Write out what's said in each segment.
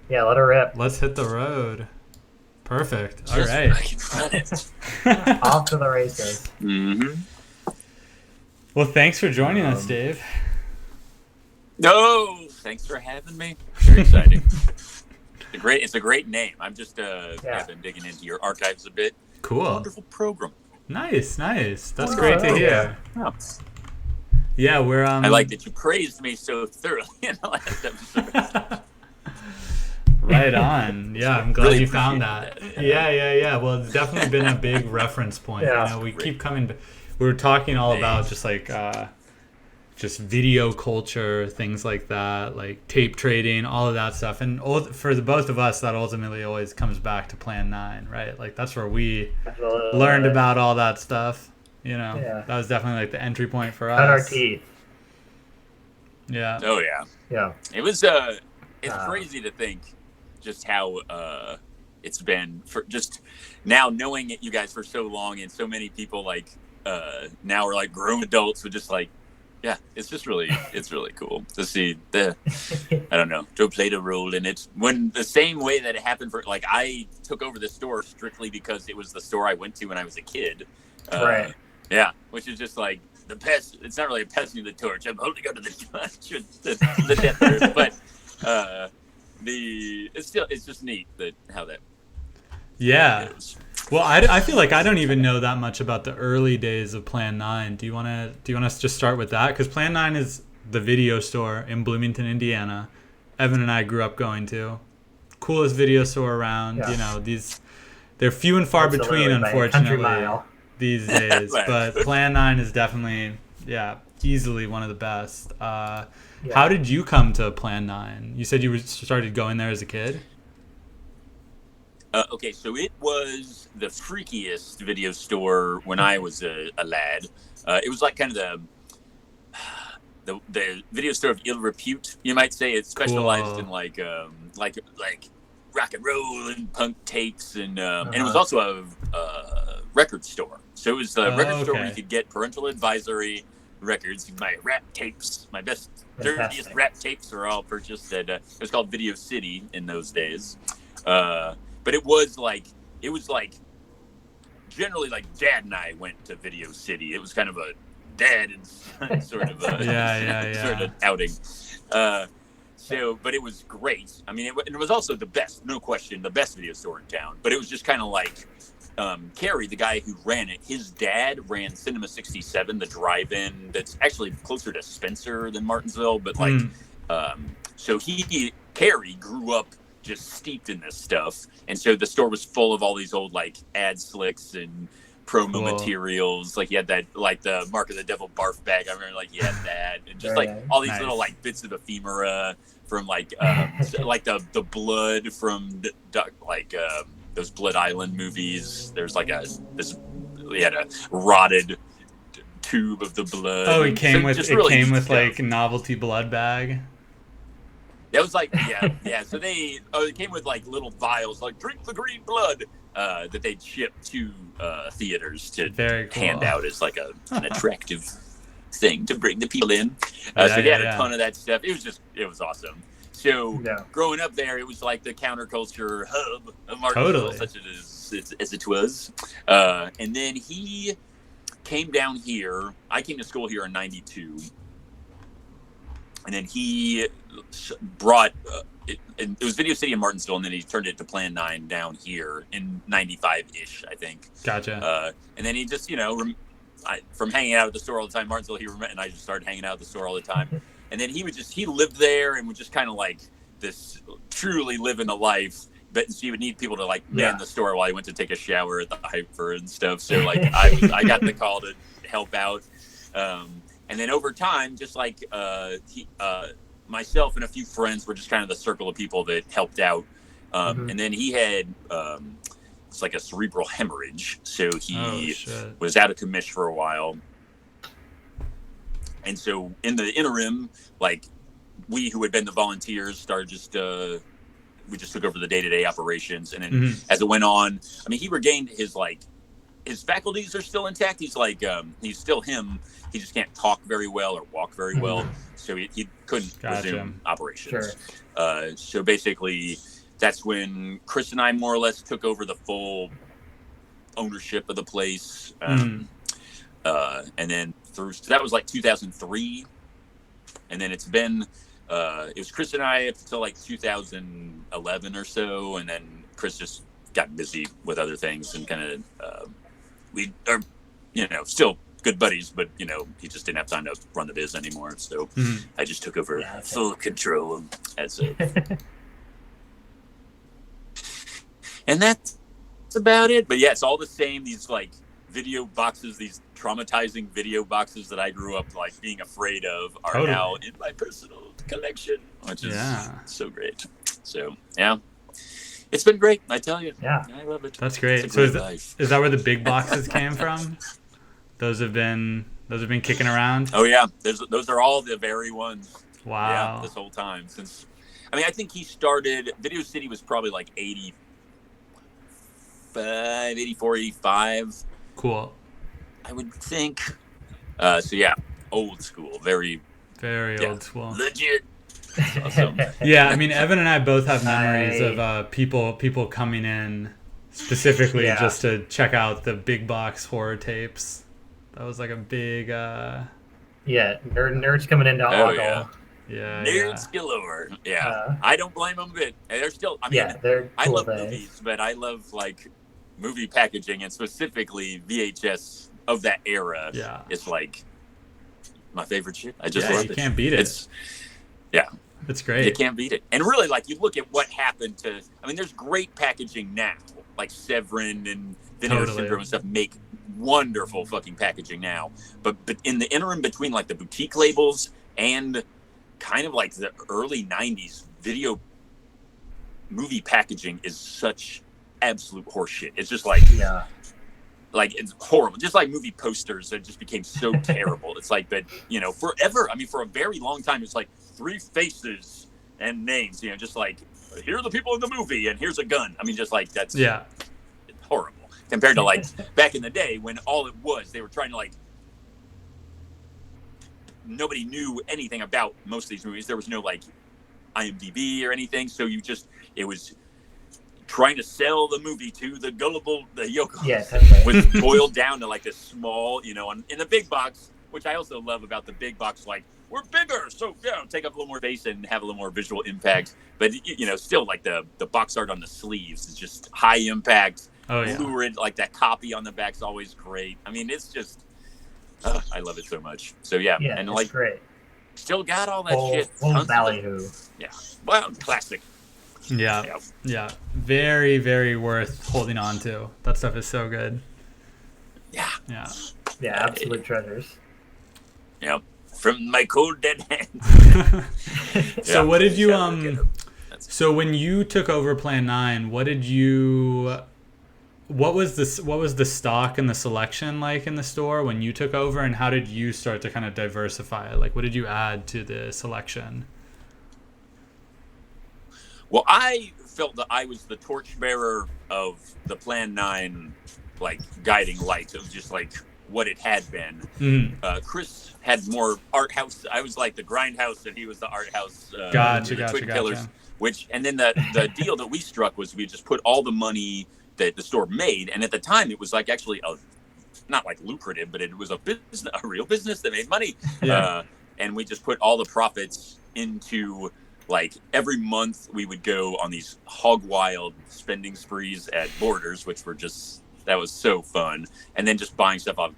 Yeah, let her rip. Let's hit the road. Perfect. All Just right. fucking run it. Off to the races. Mm-hmm. Well, thanks for joining us, Um, Dave. No, thanks for having me. Very exciting. It's a great name. I'm just yeah. have been digging into your archives a bit. Cool. Wonderful program. Nice, nice. That's Oh, great to thank you. hear. Oh, Yeah, we're I like that you praised me so thoroughly in the last episode. right on. Yeah, I'm glad Really you found appreciated that. that. Yeah. Well, it's definitely been a big reference point. Yeah. We Great. keep coming. We were talking all about Thanks. just like just video culture, things like that, like tape trading, all of that stuff. And for the both of us, that ultimately always comes back to Plan 9, right? Like that's where we learned Absolutely. about all that stuff. Yeah. That was definitely like the entry point for Cut our us. teeth. Yeah. Oh yeah. Yeah. It was it's Um, crazy to think just how it's been for just now knowing it, you guys for so long, and so many people like now are like grown adults who just like, yeah, it's really cool to see the, I don't know, Joe played a role in it when the same way that it happened for, like, I took over the store strictly because it was the store I went to when I was a kid. right. Yeah, which is just like the pest. It's not really a passing the torch. I'm holding on to the torch, the death earth. But it's just neat that how it Yeah. goes. Well, I feel like I don't even know that much about the early days of Plan 9. Do you want us to just start with that? Because Plan 9 is the video store in Bloomington, Indiana. Evan and I grew up going to. Coolest video store around. Yeah. They're few and far between, Absolutely. By a country unfortunately, mile. these days. Right. But Plan 9 is definitely, yeah, easily one of the best. How Yeah. did you come to Plan 9? You said started going there as a kid? Okay, so it was the freakiest video store when I was a lad. It was like kind of the video store of ill repute, you might say. It specialized in Cool. like rock and roll and punk tapes, and it was Uh-huh. also a record store. So it was a record Oh, store where you okay. could get parental advisory records. My rap tapes, my best dirtiest Fantastic. rap tapes, were all purchased at it was called Video City in those days. But it was like generally, like, Dad and I went to Video City. It was kind of a dad and son sort of sort Yeah. of outing. Uh, but it was great. I mean, it was also the best, no question, the best video store in town. But it was just kind of like Kerry, the guy who ran it. His dad ran Cinema 67, the drive-in that's actually closer to Spencer than Martinsville. But like, Hmm. so Kerry grew up just steeped in this stuff, and so the store was full of all these old like ad slicks and promo Cool. materials. Like he had that, like the Mark of the Devil barf bag. I remember, like, he had that, and just Very like all these little Nice. like bits of ephemera from like like the blood from those Blood Island movies. There's like we had a rotted tube of the blood, Oh, and so just it really came neat with like stuff. novelty blood bag. That was like, yeah. So it came with like little vials, like drink the green blood, that they'd ship to theaters to Very hand cool. out as like an attractive thing to bring the people in. Yeah, So they yeah, had a yeah. ton of that stuff. It was awesome. So Yeah. growing up there, it was like the counterculture hub of Martinsville, Totally. such as it was. And then he came down here. I came to school here in '92, and then he brought it was Video City in Martinsville, and then he turned it to Plan 9 down here in '95 ish, I think. Gotcha. And then he just, from hanging out at the store all the time, Martinsville, and I just started hanging out at the store all the time. And then he lived there and would just kind of like this truly living a life. But so he would need people to like man Yeah. the store while he went to take a shower at the Hyper and stuff. So like I got the call to help out. And then over time, just like myself and a few friends were just kind of the circle of people that helped out. Mhm. And then he had it's like a cerebral hemorrhage, so Oh he shit. was out of commission for a while. And so in the interim, like, we who had been the volunteers started we just took over the day-to-day operations. And then Hmm. as it went on, I mean, he regained his like his faculties are still intact. He's like he's still him. He just can't talk very well or walk very well, so he couldn't resume operations. Sure. So basically, that's when Chris and I more or less took over the full ownership of the place. And then so that was like 2003, and then it's been it was Chris and I up until like 2011 or so, and then Chris just got busy with other things and kind of we are still good buddies, but he just didn't have time to run the biz anymore, so I just took over full control as a and that's about it. But yeah, it's all the same. These like video boxes, these traumatizing video boxes that I grew up like being afraid of are now in my personal collection, which is so great. So yeah, it's been great. I tell you, I love it. That's great. So is that where the big boxes came from? Those have been kicking around. Oh yeah, those are all the very ones. Wow. Yeah, this whole time since. I mean, I think he started. Video City was probably like 84, 85. Cool. I would think. So yeah, old school, very old school. Legit. Awesome. Yeah, I mean, Evan and I both have memories of people coming in specifically just to check out the big box horror tapes. That was like a big. Nerds coming into Ogle. Yeah, nerds galore. Yeah, I don't blame them. But they're still. I mean, they're cool. I love movies, but I love like movie packaging, and specifically VHS of that era. Yeah, it's like my favorite shit. I just love it. You can't beat it. It's great. You can't beat it. And really, like you look at what happened to. I mean, there's great packaging now, like Severin and Vinegar Syndrome and stuff make wonderful fucking packaging now. But in the interim between like the boutique labels and kind of like the early 90s video movie packaging is such absolute horseshit. It's just like like it's horrible, just like movie posters that just became so terrible. It's like, but forever, I mean for a very long time it's like 3 faces and names, just like here are the people in the movie and here's a gun. I mean just like that's horrible compared to like back in the day when all it was they were trying to like nobody knew anything about most of these movies. There was no like IMDb or anything, so it was trying to sell the movie to the gullible, the yokos, was boiled down to like this small, in the big box, which I also love about the big box, like we're bigger, so take up a little more space and have a little more visual impact. But still like the box art on the sleeves is just high impact, lurid, like that copy on the back's always great. I mean, it's just. I love it so much. So and like great. Still got all that shit. Full ballyhoo. Yeah, well, classic. Yeah. Very, very worth holding on to. That stuff is so good. Yeah, absolute treasures. Yeah, from my cold dead hands. So what did you So when you took over Plan 9, what was the stock and the selection like in the store when you took over, and how did you start to kind of diversify it? Like what did you add to the selection? Well, I felt that I was the torchbearer of the Plan 9 like guiding light of just like what it had been. Chris had more art house. I was like the grindhouse and he was the art house. Gotcha. Killers, and then the deal that we struck was we just put all the money that the store made, and at the time it was like actually not like lucrative, but it was a real business that made money. And we just put all the profits into like every month we would go on these hog wild spending sprees at Borders, which were that was so fun, and then just buying stuff off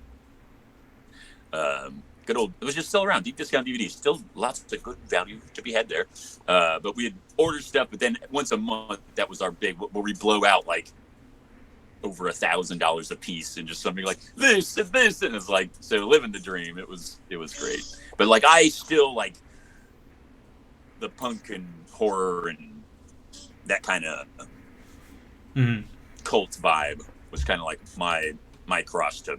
good old, it was just still around deep discount DVDs, still lots of good value to be had there, but we had ordered stuff, but then once a month that was our big where we blow out like over $1,000 a piece and just something like this and this, and it's like, so living the dream. It was great. But like I still like the punk and horror and that kind of cult vibe was kind of like my cross to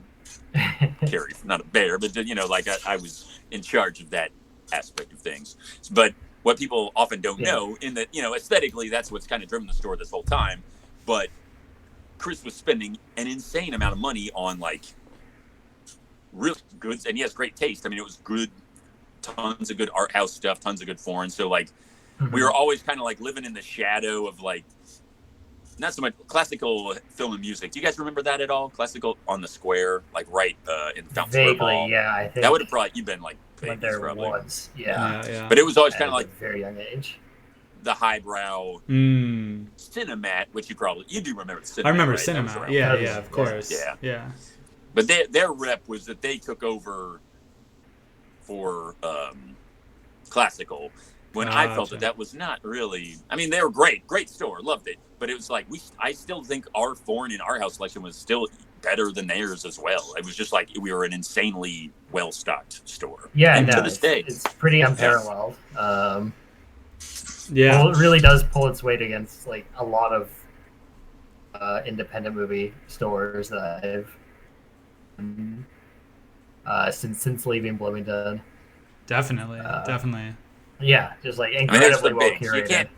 carry. Not a bear, but like I was in charge of that aspect of things. But what people often don't know in that aesthetically that's what's kind of driven the store this whole time. But Chris was spending an insane amount of money on like really goods, and he has great taste. I mean, it was good, tons of good art house stuff, tons of good foreign. So like, we were always kind of like living in the shadow of like, not so much classical film and music. Do you guys remember that at all? Classical on the Square, like right in Fountain Square Mall. Yeah, I think that would have probably you've been like when babies, there probably. was, yeah. But it was always At kind of a like very young age. the highbrow Cinemat, which you do remember. Cinemat, I remember right? Cinemat. Yeah, of course. Yeah. But their rep was that they took over for classical. When I felt that was not really. I mean, they were great store, loved it. But it was like I still think our foreign and our house selection was still better than theirs as well. It was just like we were an insanely well stocked store. Yeah, and no, to this day, it's pretty unparalleled. Yeah, well, it really does pull its weight against like a lot of independent movie stores that I've since leaving Bloomington. definitely. Yeah, just like I mean, that's incredibly the well big. curated.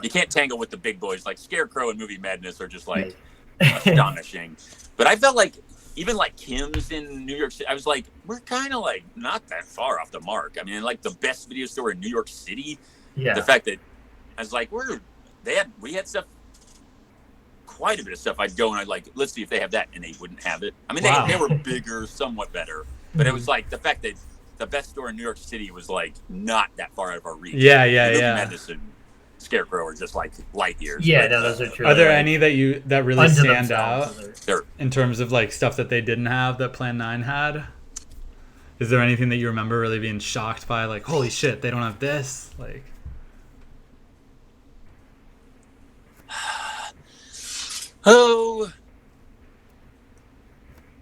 You can't tangle with the big boys. Like Scarecrow and Movie Madness are just like astonishing. But I felt like even like Kim's in New York City, I was like, we're kind of like not that far off the mark. I mean, like the best video store in New York City. Yeah. The fact that I was like, we had stuff, quite a bit of stuff. I'd go and I'd like, let's see if they have that, and they wouldn't have it. I mean, they were bigger, somewhat better, but it was like the fact that the best store in New York City was like not that far out of our reach. Yeah. Madness and Scarecrow are just like light years. Yeah, no, those are true. Are there any that really stand out Sure. in terms of like stuff that they didn't have that Plan 9 had? Is there anything that you remember really being shocked by? Like, holy shit, they don't have this? Like,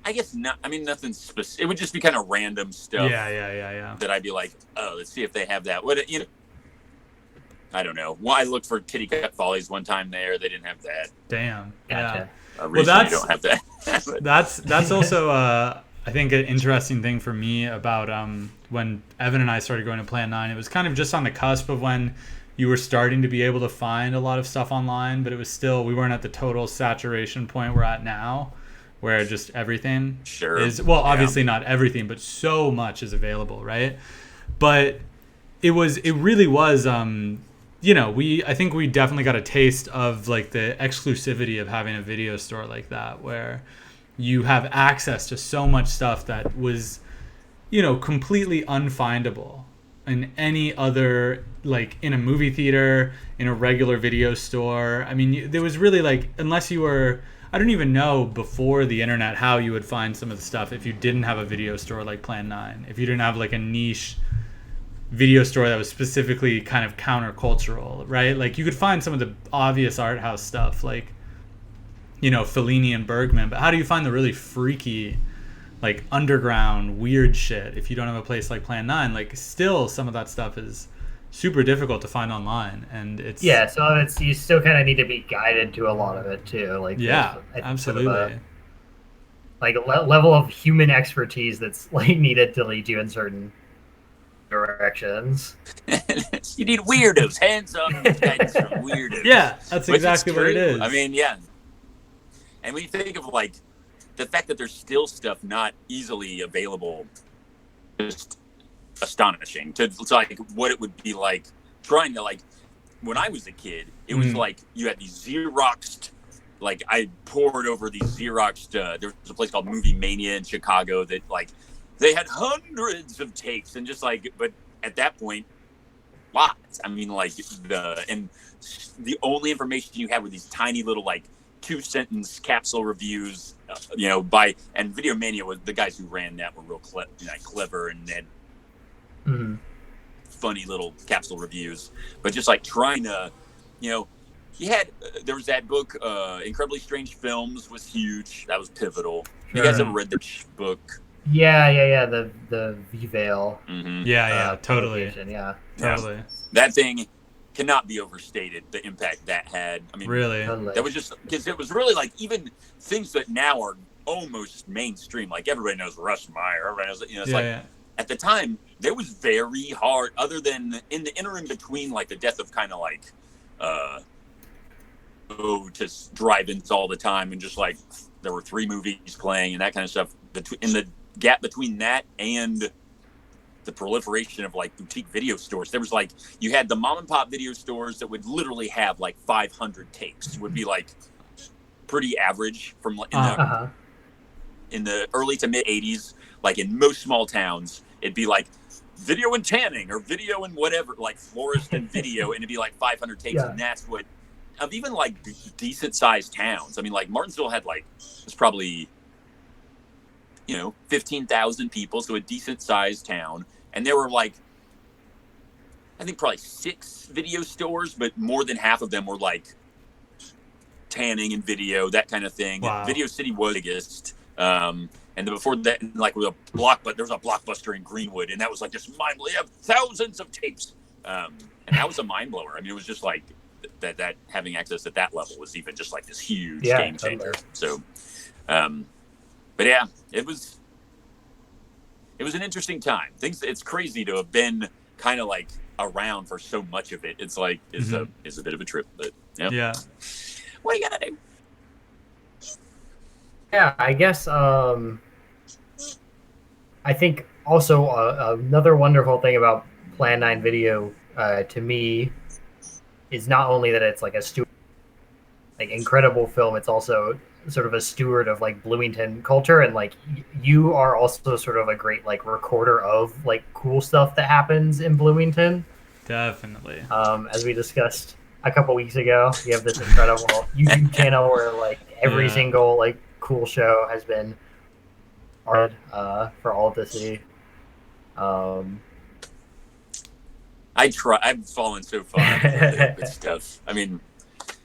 I guess not. I mean, nothing specific. It would just be kind of random stuff. Yeah. That I'd be like, oh, let's see if they have that. What I don't know. Well, I looked for Kitty Cat Follies one time there. They didn't have that. Damn. Gotcha. Yeah. Well, don't have that. that's also I think an interesting thing for me about when Evan and I started going to Plan 9. It was kind of just on the cusp of when you were starting to be able to find a lot of stuff online, but it was still, we weren't at the total saturation point we're at now, where just everything is, well, obviously not everything, but so much is available, right? But it really was, I think we definitely got a taste of like the exclusivity of having a video store like that, where you have access to so much stuff that was, completely unfindable in any other, like in a movie theater, in a regular video store. I mean, there was really like, unless you were, I don't even know before the internet how you would find some of the stuff if you didn't have a video store like Plan 9, if you didn't have like a niche video store that was specifically kind of countercultural, right? Like you could find some of the obvious art house stuff like, Fellini and Bergman, but how do you find the really freaky, like underground weird shit if you don't have a place like Plan 9? Like still some of that stuff is super difficult to find online, and it's so you still kind of need to be guided to a lot of it too. Like absolutely, sort of a level of human expertise that's like needed to lead you in certain directions. You need weirdos, hands-on guidance from weirdos. Yeah, that's exactly what it is. I mean, yeah. And when you think of like the fact that there's still stuff not easily available, just astonishing. To like what it would be like trying to, like, when I was a kid, it was like you had these Xeroxed, like I poured over these Xeroxed, there was a place called Movie Mania in Chicago that like they had hundreds of tapes, and just like, but at that point, lots. I mean, like the only information you had were these tiny little like 2-sentence capsule reviews, and Video Mania was, the guys who ran that were real clever, and they had funny little capsule reviews. But just like trying to, he had, there was that book, Incredibly Strange Films was huge. That was pivotal. Sure. You guys ever read the book? Yeah. The V-Veil. Totally. Totally. That thing cannot be overstated, the impact that had. I mean, really, that was just because it was really like even things that now are almost mainstream. Like everybody knows Russ Meyer. Everybody knows, it's at the time there was very hard. Other than in the interim between like the death of kind of like go to drive-ins all the time, and just like there were 3 movies playing and that kind of stuff. In the gap between that and the proliferation of like boutique video stores, there was like, you had the mom and pop video stores that would literally have like 500 tapes. It would be like pretty average from in the early to mid 80s. Like in most small towns, it'd be like video and tanning or video and whatever, like florist and video, and it'd be like 500 tapes. And that's what, of even like decent sized towns. I mean, like Martinsville had like, it's probably, 15,000 people, so a decent sized town. And there were like, I think probably 6 video stores, but more than half of them were like tanning and video, that kind of thing. Wow. Video City was the biggest. And then before that, like there was a Blockbuster in Greenwood, and that was like just mind blowing. You have thousands of tapes, and that was a mind blower. I mean, it was just like that having access at that level was even just like this huge game changer. So, but yeah, it was an interesting time. It's crazy to have been kind of like around for so much of it. It's like it's a bit of a trip, but yeah. What are you gonna do? Yeah, I guess I think also another wonderful thing about Plan 9 Video to me is not only that it's like a incredible film, it's also sort of a steward of like Bloomington culture, and like you are also sort of a great like recorder of like cool stuff that happens in Bloomington. Definitely. As we discussed a couple weeks ago, you have this incredible YouTube channel where like every single like cool show has been art for all to see. I've fallen so far with stuff. I mean,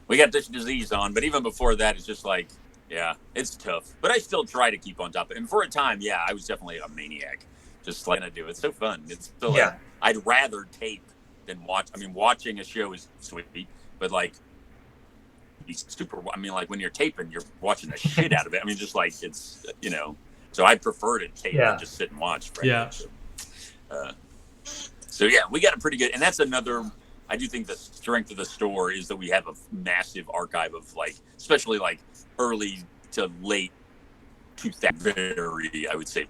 we got this disease on, but even before that, it's just like, yeah, it's tough. But I still try to keep on top of it. And for a time, yeah, I was definitely a maniac. Just like to do it. It's so fun. It's still like, I'd rather tape than watch. I mean, watching a show is sweet, but like, super. I mean, like when you're taping, you're watching the shit out of it. I mean, just like it's So I prefer to tape than just sit and watch. Right? Yeah. So yeah, we got a pretty good, and that's another. I do think the strength of the store is that we have a massive archive of like, especially like early to late 2000, I would say,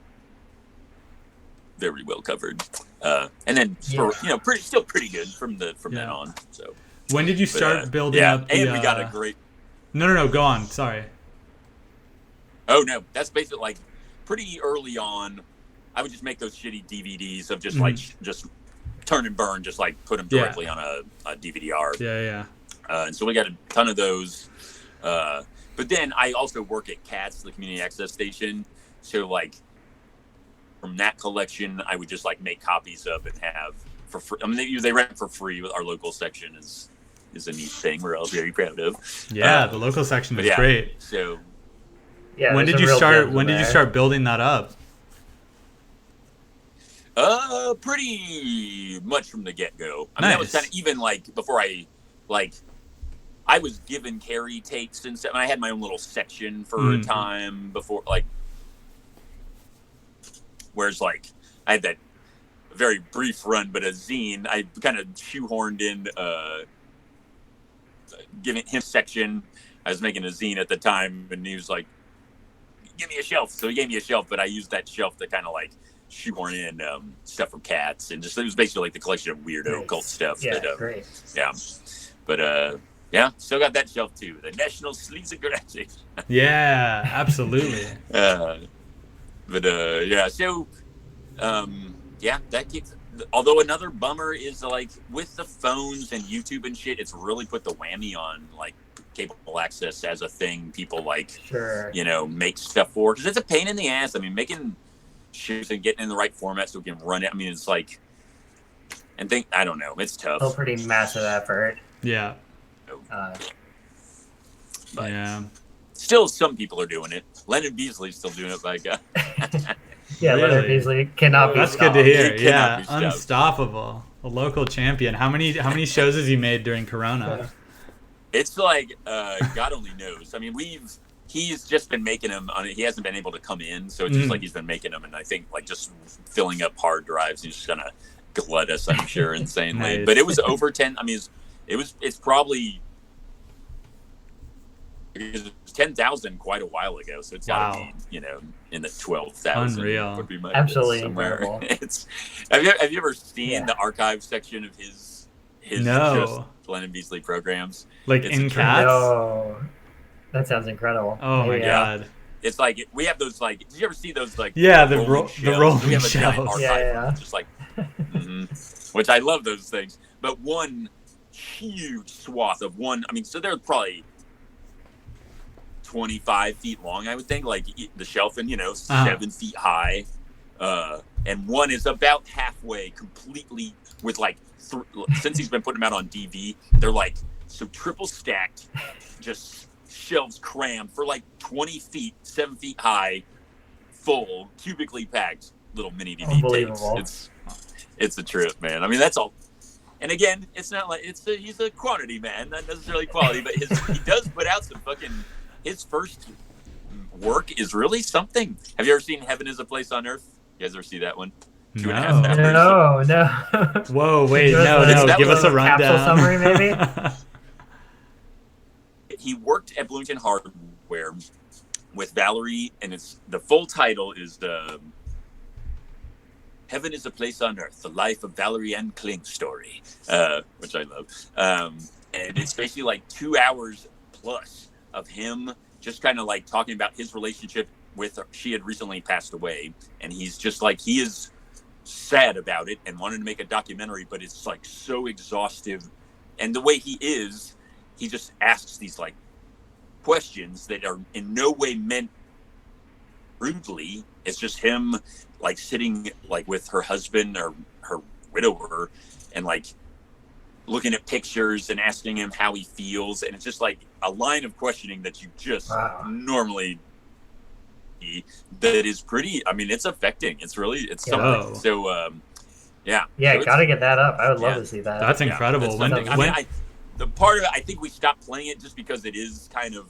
very well covered. And then still pretty good from then on. So. When did you start building up? And we got a great. No. Go on. Sorry. Oh no, that's basically like pretty early on. I would just make those shitty DVDs of just like just turn and burn, just like put them directly on a DVD-R. Yeah. And so we got a ton of those. But then I also work at CATS, the community access station. So like from that collection, I would just like make copies of and have for free. I mean, they rent for free. With our local section is a neat thing we're all very proud of. Yeah, the local section is great. So when did you start building that up? Pretty much from the get-go. I mean, that was kind of even like before I was given carry tapes and stuff. And I had my own little section for a time before, like, whereas like I had that very brief run, but a zine, I kind of shoehorned in, giving him section. I was making a zine at the time, and he was like, "Give me a shelf." So he gave me a shelf, but I used that shelf to kind of like shoehorn in stuff from CATS, and just it was basically like the collection of weirdo cult stuff. Yeah, great. Yeah, but still got that shelf too. The National Sleazy Graphic. Yeah, absolutely. That keeps. Although another bummer is like with the phones and YouTube and shit, it's really put the whammy on like cable access as a thing people like make stuff for, because it's a pain in the ass. I mean, making shoes and getting in the right format so we can run it. I mean, it's like, I don't know, it's tough. Still pretty massive effort. Yeah. But still, some people are doing it. Leonard Beasley's still doing it, by God. Yeah, really? Leonard Beasley cannot be That's stopped. good to hear. Yeah, unstoppable. A local champion. How many shows has he made during Corona? It's like God only knows. I mean, he's just been making them. He hasn't been able to come in, so it's just like he's been making them, and I think like just filling up hard drives. He's just gonna glut us, I'm sure, insanely. Nice. But it was over 10. I mean, it's probably because it was 10,000 quite a while ago, so it's got to be, you know, in the 12,000. Unreal. Would be my Absolutely guess somewhere. incredible. It's have you ever seen the archive section of his just Lennon Beasley programs? Like it's in Cats? No, that sounds incredible. Oh my god. It's like we have those like. Did you ever see those like? Yeah, the rolling shelves. Yeah. Just like, which I love those things. But one huge swath of one. I mean, so they're probably 25 feet long, I would think. Like the shelf, and 7 feet high, and one is about halfway completely with like. Since he's been putting them out on DV, they're like so triple stacked, just. Shelves crammed for like 20 feet, 7 feet high, full, cubically packed little mini DV tapes. It's a trip, man. I mean, that's all. And again, it's not like he's a quantity man, not necessarily quality, but he does put out some fucking. His first work is really something. Have you ever seen Heaven Is a Place on Earth? You guys ever see that one? 2.5 hours. No. Whoa, wait, no. Give us a rundown. Capsule summary, maybe. He worked at Bloomington Hardware with Valerie, and the full title is Heaven is a Place on Earth, the life of Valerie Ann Kling's story, which I love. And it's basically like 2 hours plus of him just kind of like talking about his relationship with her. She had recently passed away, and he's just like, he is sad about it and wanted to make a documentary, but it's like so exhaustive. And the way he is, he just asks these like questions that are in no way meant rudely. It's just him like sitting like with her husband or her widower and like looking at pictures and asking him how he feels. And it's just like a line of questioning that you just normally that is pretty, I mean, it's affecting. It's something. So, Yeah, so gotta get that up. I would love to see that. That's incredible. The part of it, I think we stopped playing it just because it is kind of,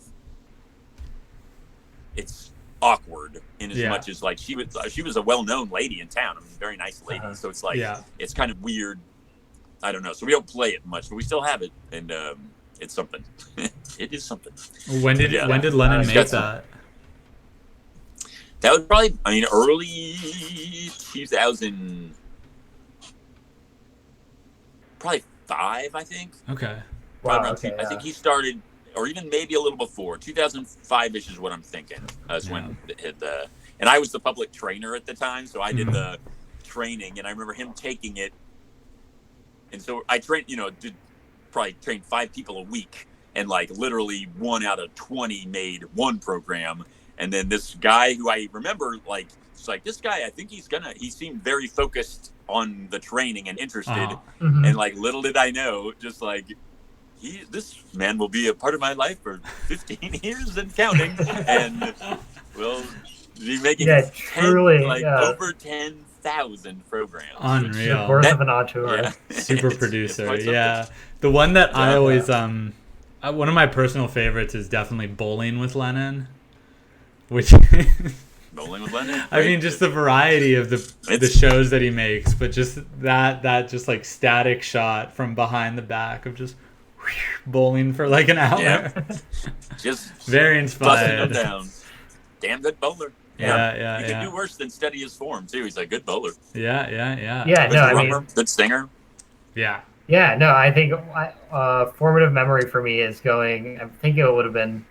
it's awkward in as much as like she was a well-known lady in town. I mean, very nice lady. So it's like, it's kind of weird. I don't know. So we don't play it much, but we still have it. And it's something. It is something. When did Lennon make that? That was probably, I mean, early 2000, probably 5, I think. Okay. Wow, I think he started, or even maybe a little before. 2005-ish is what I'm thinking. That's when it hit and I was the public trainer at the time, so I did the training, and I remember him taking it. And so I trained, probably trained 5 people a week, and like literally 1 out of 20 made one program. And then this guy who I remember, like, it's like, this guy, I think he seemed very focused on the training and interested. And like, little did I know, just like, this man will be a part of my life for 15 years and counting. And we'll be making over 10,000 programs. Unreal. The birth of an auteur. Yeah. Super producer. The one that I always, one of my personal favorites is definitely Bowling with Lennon. Which Bowling with Lennon. I mean, just the variety of the shows that he makes, but just that just like static shot from behind the back of just bowling for like an hour. Yeah. Just very inspired. Busting them down. Damn good bowler. Yeah. He could do worse than steady his form too. He's a good bowler. Yeah. Good singer. Yeah. Yeah, no, I think formative memory for me is I think it would have been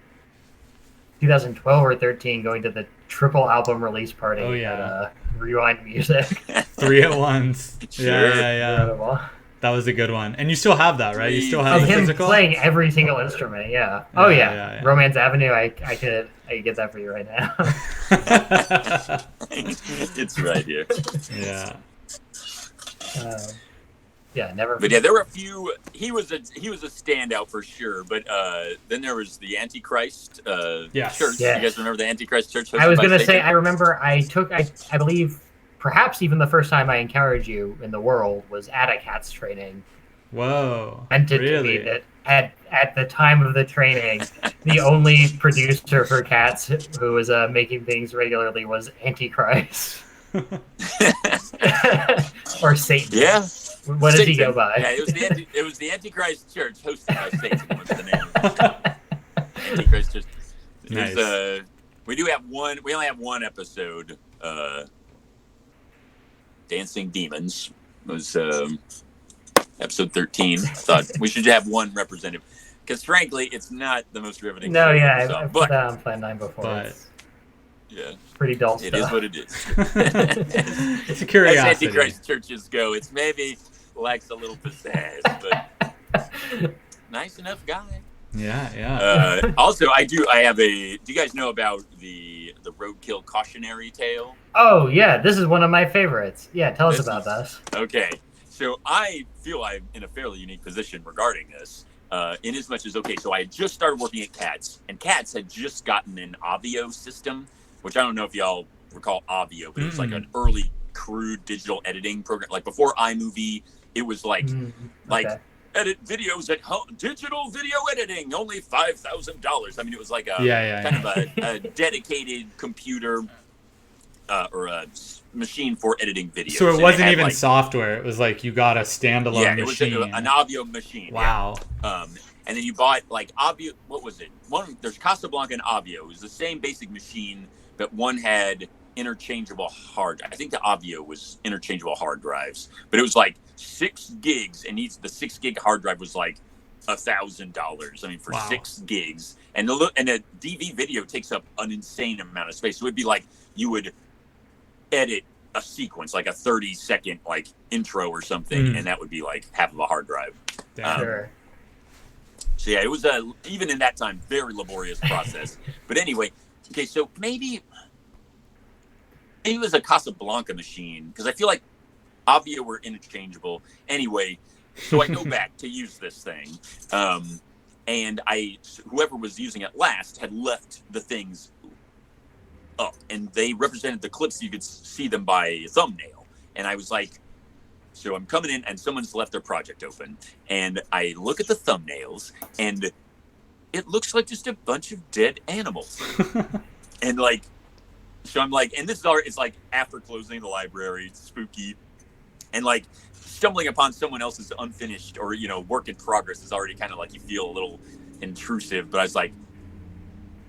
2012 or 13, going to the triple album release party at Rewind Music. 3 at once. Sure. Yeah. That was a good one. And you still have that, right? You still have the him physical? Playing every single instrument, yeah. Romance Avenue, I could get that for you right now. It's right here. Yeah. Never. But there were a few. He was a standout for sure. But then there was the Antichrist church. Yes. You guys remember the Antichrist church? I was gonna say, I remember I believe perhaps even the first time I encountered you in the world was at a Cats training. Whoa! And to me that at the time of the training, the only producer for Cats who was making things regularly was Antichrist or Satan. Yeah. What does he go by? Yeah, it was the Antichrist Church hosted by Satan was the name. Antichrist just Nice. we do have one. We only have one episode. Dancing Demons was episode 13. I thought we should have one representative because, frankly, it's not the most riveting No, show yeah, ever saw. I've But put that on Plan 9 before. But it's yeah, pretty dull it stuff. is what it is. it's a As curiosity. Antichrist churches go, it's maybe lacks a little pizzazz, but nice enough guy. Yeah. Also, I have a. Do you guys know about the roadkill cautionary tale? Oh, yeah, this is one of my favorites. Yeah, tell us This about is- this. Okay, so I feel I'm in a fairly unique position regarding this. In as much as, okay, so I had just started working at Cats, and Cats had just gotten an Avio system, which I don't know if y'all recall Avio, but it was like an early crude digital editing program. Like before iMovie, it was like Okay. edit videos at home, digital video editing, only $5,000. I mean, it was like a kind of a dedicated computer or a machine for editing videos. So it And wasn't had, even like, software. It was like you got a standalone yeah, machine. it was an Avio machine. Wow. Yeah. And then you bought like Avio. What was it? There's Casablanca and Avio. It was the same basic machine, but one had interchangeable hard. I think the Avio was interchangeable hard drives, but it was like 6 gigs, and the 6 gig hard drive was like $1,000. I mean, for 6 gigs, and the DV video takes up an insane amount of space. So it'd be like you would edit a sequence, like a 30-second like intro or something, and that would be like half of a hard drive. Sure. So yeah, it was even in that time very laborious process. But anyway, okay, so maybe it was a Casablanca machine because I feel like Avio were interchangeable. Anyway, so I go back to use this thing, and whoever was using it last had left the things up, and they represented the clips. You could see them by thumbnail, and I was like, so I'm coming in, and someone's left their project open, and I look at the thumbnails, and it looks like just a bunch of dead animals, and like, so I'm like, and this is it's like after closing the library, it's spooky, and like stumbling upon someone else's unfinished or work in progress is already kind of like you feel a little intrusive. But I was like,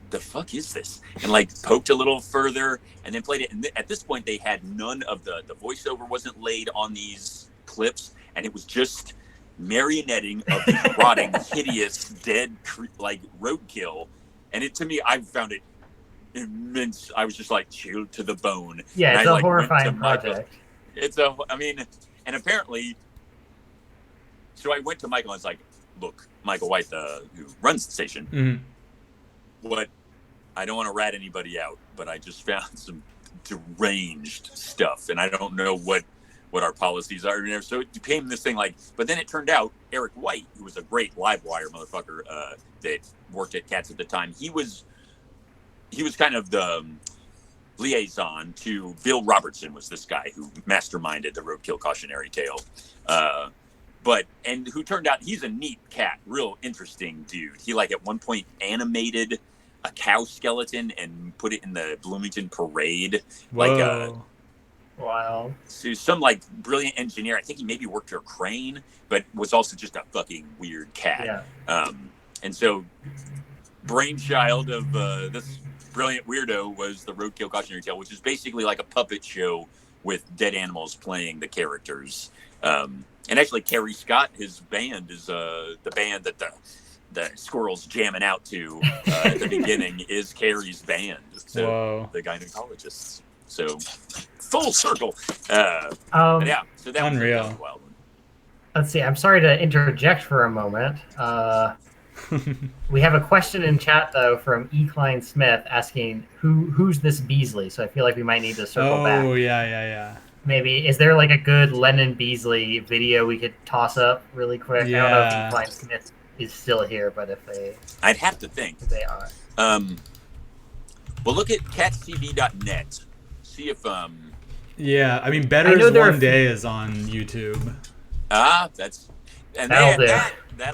the fuck is this? And like poked a little further and then played it. And at this point they had none of the voiceover wasn't laid on these clips, and it was just marionetting of these rotting, hideous, dead like roadkill. And to me, I found it immense. I was just like chilled to the bone. Yeah, and it's I, a like, horrifying project. And apparently, so I went to Michael and I was like, look, Michael White, who runs the station, what, I don't want to rat anybody out, but I just found some deranged stuff, and I don't know what our policies are. So it became this thing like, but then it turned out Eric White, who was a great Livewire motherfucker that worked at Cats at the time, he was kind of the liaison to Bill Robertson, was this guy who masterminded the Roadkill Cautionary Tale, and who turned out he's a neat cat, real interesting dude. He like at one point animated a cow skeleton and put it in the Bloomington Parade. Whoa. Wow. So some like brilliant engineer. I think he maybe worked for a crane, but was also just a fucking weird cat. Yeah. And so brainchild of this brilliant weirdo was the Roadkill Cautionary Tale, which is basically like a puppet show with dead animals playing the characters. And actually, Kerry Scott, his band is the band that the squirrels jamming out to at the beginning is Kerry's band. So Whoa. the gynecologists. So full circle. Yeah. So that Unreal. was a wild one. Let's see. I'm sorry to interject for a moment. We have a question in chat though from E. Klein Smith asking who's this Beasley. So I feel like we might need to circle back. Oh yeah. Maybe is there like a good Lennon Beasley video we could toss up really quick? Yeah. I don't know if E. Klein Smith is still here, but I'd have to think. if they are. Well, look at catstv.net. See if Yeah, I mean, Better I know is there are One Day is on YouTube. That'll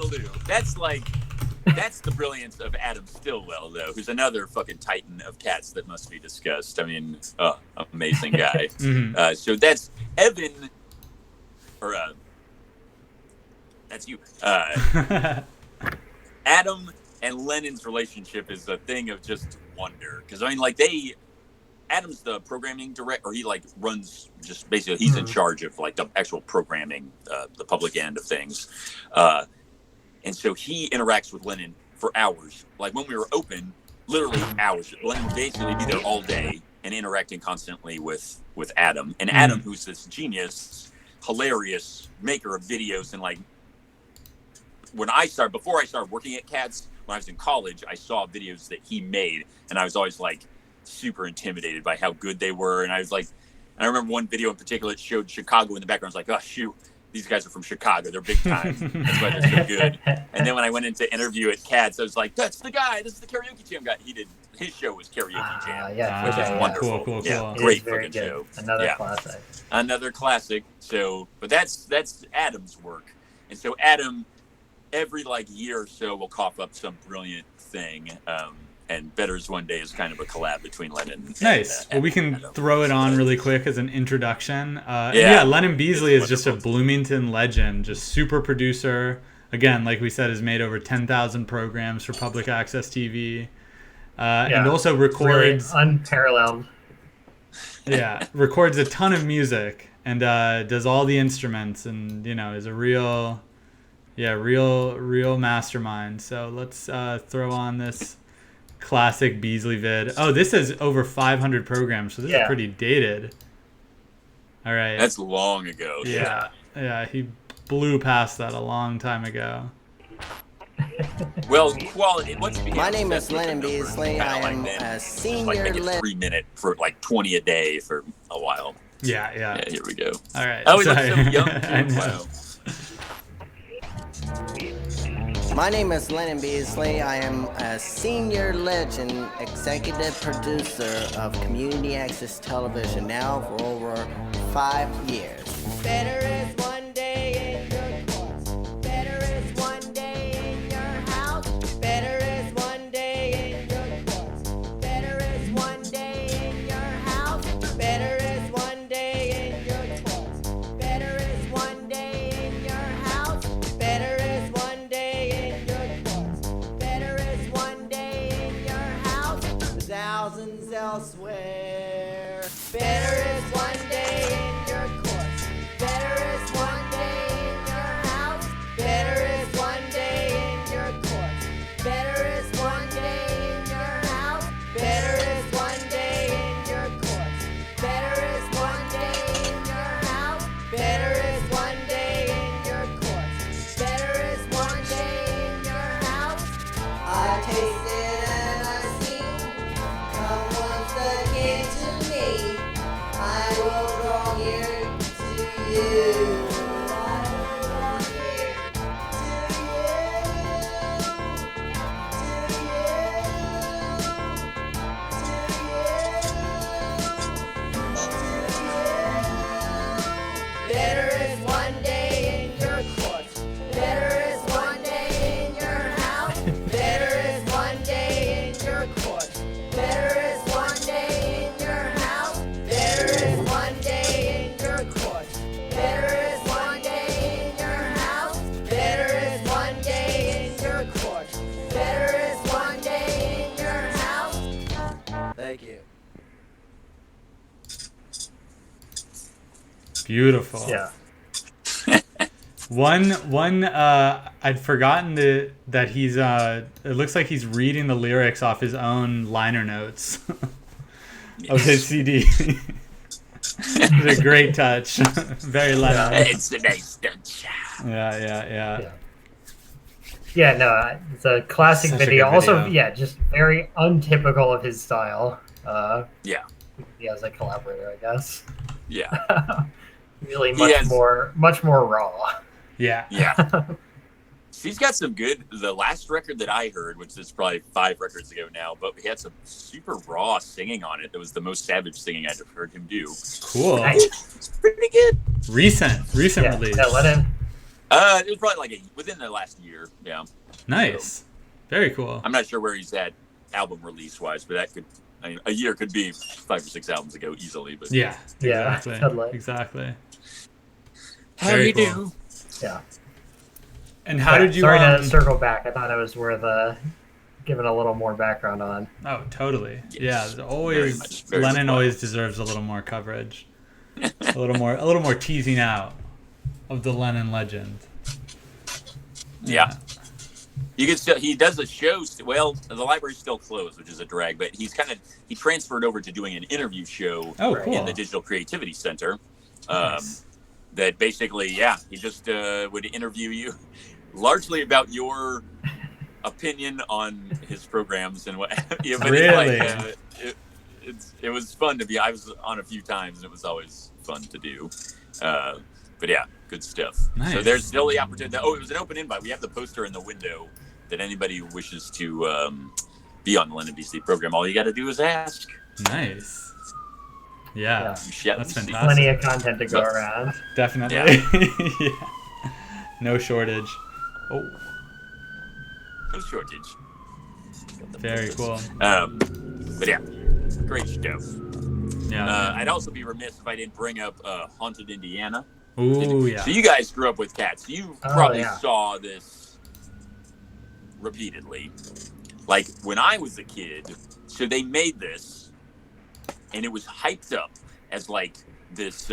do. That's the brilliance of Adam Stillwell, though, who's another fucking titan of cats that must be discussed. I mean, amazing guy. So that's Evan, or that's you. Adam and Lennon's relationship is a thing of just wonder. Because I mean, like Adam's the programming director, or he like runs just basically he's in charge of like the actual programming, the public end of things, and so he interacts with Lennon for hours. Like when we were open, literally hours. Lennon would basically be there all day and interacting constantly with Adam. And Adam, who's this genius, hilarious maker of videos, and like before I started working at CADS, when I was in college, I saw videos that he made, and I was always like super intimidated by how good they were. And I was like, I remember one video in particular that showed Chicago in the background. I was like, oh shoot, these guys are from Chicago. They're big time. That's why they're so good. And then when I went into interview at CADS, I was like, that's the guy. This is the Karaoke Jam guy. His show was Karaoke Jam, which is wonderful. Cool. Yeah, great fucking show. Another classic. So, but that's Adam's work. And so Adam, every like year or so, will cough up some brilliant thing. And Better Is One Day is kind of a collab between Lennon and nice. Well, we can throw it on really quick as an introduction. Yeah, Lennon Beasley is just a Bloomington legend, just super producer. Again, like we said, has made over 10,000 programs for public access TV. And also records... Really unparalleled. Yeah, records a ton of music and does all the instruments and, is a real mastermind. So let's throw on this classic Beasley vid. Oh, this is over 500 programs, so this is pretty dated. All right. That's long ago. Yeah, he blew past that a long time ago. Well, quality. My name is Lennon Beasley. I am a senior. Like 3 minute for like 20 a day for a while. Yeah. Here we go. All right. Oh, he looks so young too. Wow. My name is Lennon Beasley. I am a senior legend executive producer of community access television now for over 5 years. Better is one day in your course. Better is one day in your house. Better is one day in your course. Better is one day in your house. Better is one day in your course. Better is one day in your house. Better is one day in your course. Better is one day in your house. Thousands elsewhere. Better is one day in your course. Better is one day in your house. Better is one day in your course. Better is one day in your house. Better is one day in your course. Better is one day in your house. Better is one day in your course. Better is one day in your house. I tasted and I seen. Come once again to me. I will draw near to you. I will draw near to you. Better is one day in your course. Better is one day in your house. Better is one day in your course. Better is one day in your house. Better is one day in your course. Better is one day in your house. Better is one day in your course. Better is one day in your house. Thank you. Beautiful. Yeah. One I'd forgotten that he's it looks like he's reading the lyrics off his own liner notes of his CD. It's a great touch. Very Lennon. It's a nice touch. Yeah. Yeah, no, it's a classic Such a video. good Also, video. just very untypical of his style. Yeah. As a collaborator, I guess. Yeah. Really He much more raw. Yeah. He's got some good. The last record that I heard, which is probably 5 records ago now, but he had some super raw singing on it. That was the most savage singing I've heard him do. Cool. Nice. It's pretty good. Recent release. Yeah, Lennon. It was probably like within the last year. Yeah. Nice. So, very cool. I'm not sure where he's at album release wise, but that could. I mean, a year could be 5 or 6 albums ago easily. But Yeah. Exactly. Totally. Exactly. how Very you cool. do? Yeah. And how did you? Sorry to circle back. I thought it was worth given a little more background on. Oh, totally. Yes, Yeah, very always much, very Lennon much always deserves a little more coverage. A little more teasing out of the Lennon legend. Yeah. You can still, he does a show. Well, the library's still closed, which is a drag. But he transferred over to doing an interview show Oh, Right. cool. in the Digital Creativity Center. Nice. That basically, he just would interview you, largely about your opinion on his programs and what. Yeah, but Really? it was fun to be. I was on a few times, and it was always fun to do. But yeah, good stuff. Nice. So there's still the opportunity. It was an open invite. We have the poster in the window that anybody who wishes to be on the Lennon BC program. All you got to do is ask. Nice. Yeah, that's fantastic. Plenty of content to go around. Definitely. Yeah. No shortage. Oh, No shortage. very cool. But yeah, great stuff. Yeah. I'd also be remiss if I didn't bring up Haunted Indiana. Ooh, yeah. So you guys grew up with cats. You probably saw this repeatedly. Like when I was a kid, so they made this, and it was hyped up as like this.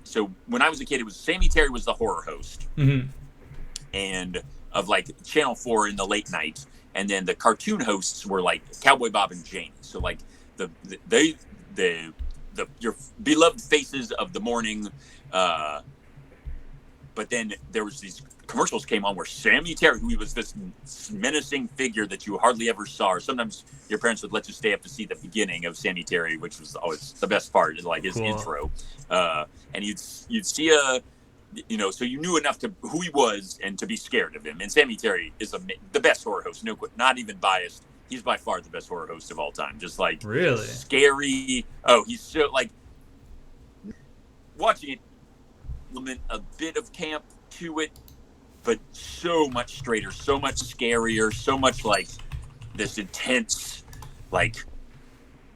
So when I was a kid, it was Sammy Terry was the horror host, and of like Channel 4 in the late night, and then the cartoon hosts were like Cowboy Bob and Janie. So like your beloved faces of the morning. But then there was these commercials came on where Sammy Terry, who was this menacing figure that you hardly ever saw, or sometimes your parents would let you stay up to see the beginning of Sammy Terry, which was always the best part, like his intro. And you'd see so you knew enough to who he was and to be scared of him. And Sammy Terry is the best horror host, not even biased. He's by far the best horror host of all time. Just like really scary. Oh, he's so like watching it. A bit of camp to it, but so much straighter, so much scarier, so much like this intense, like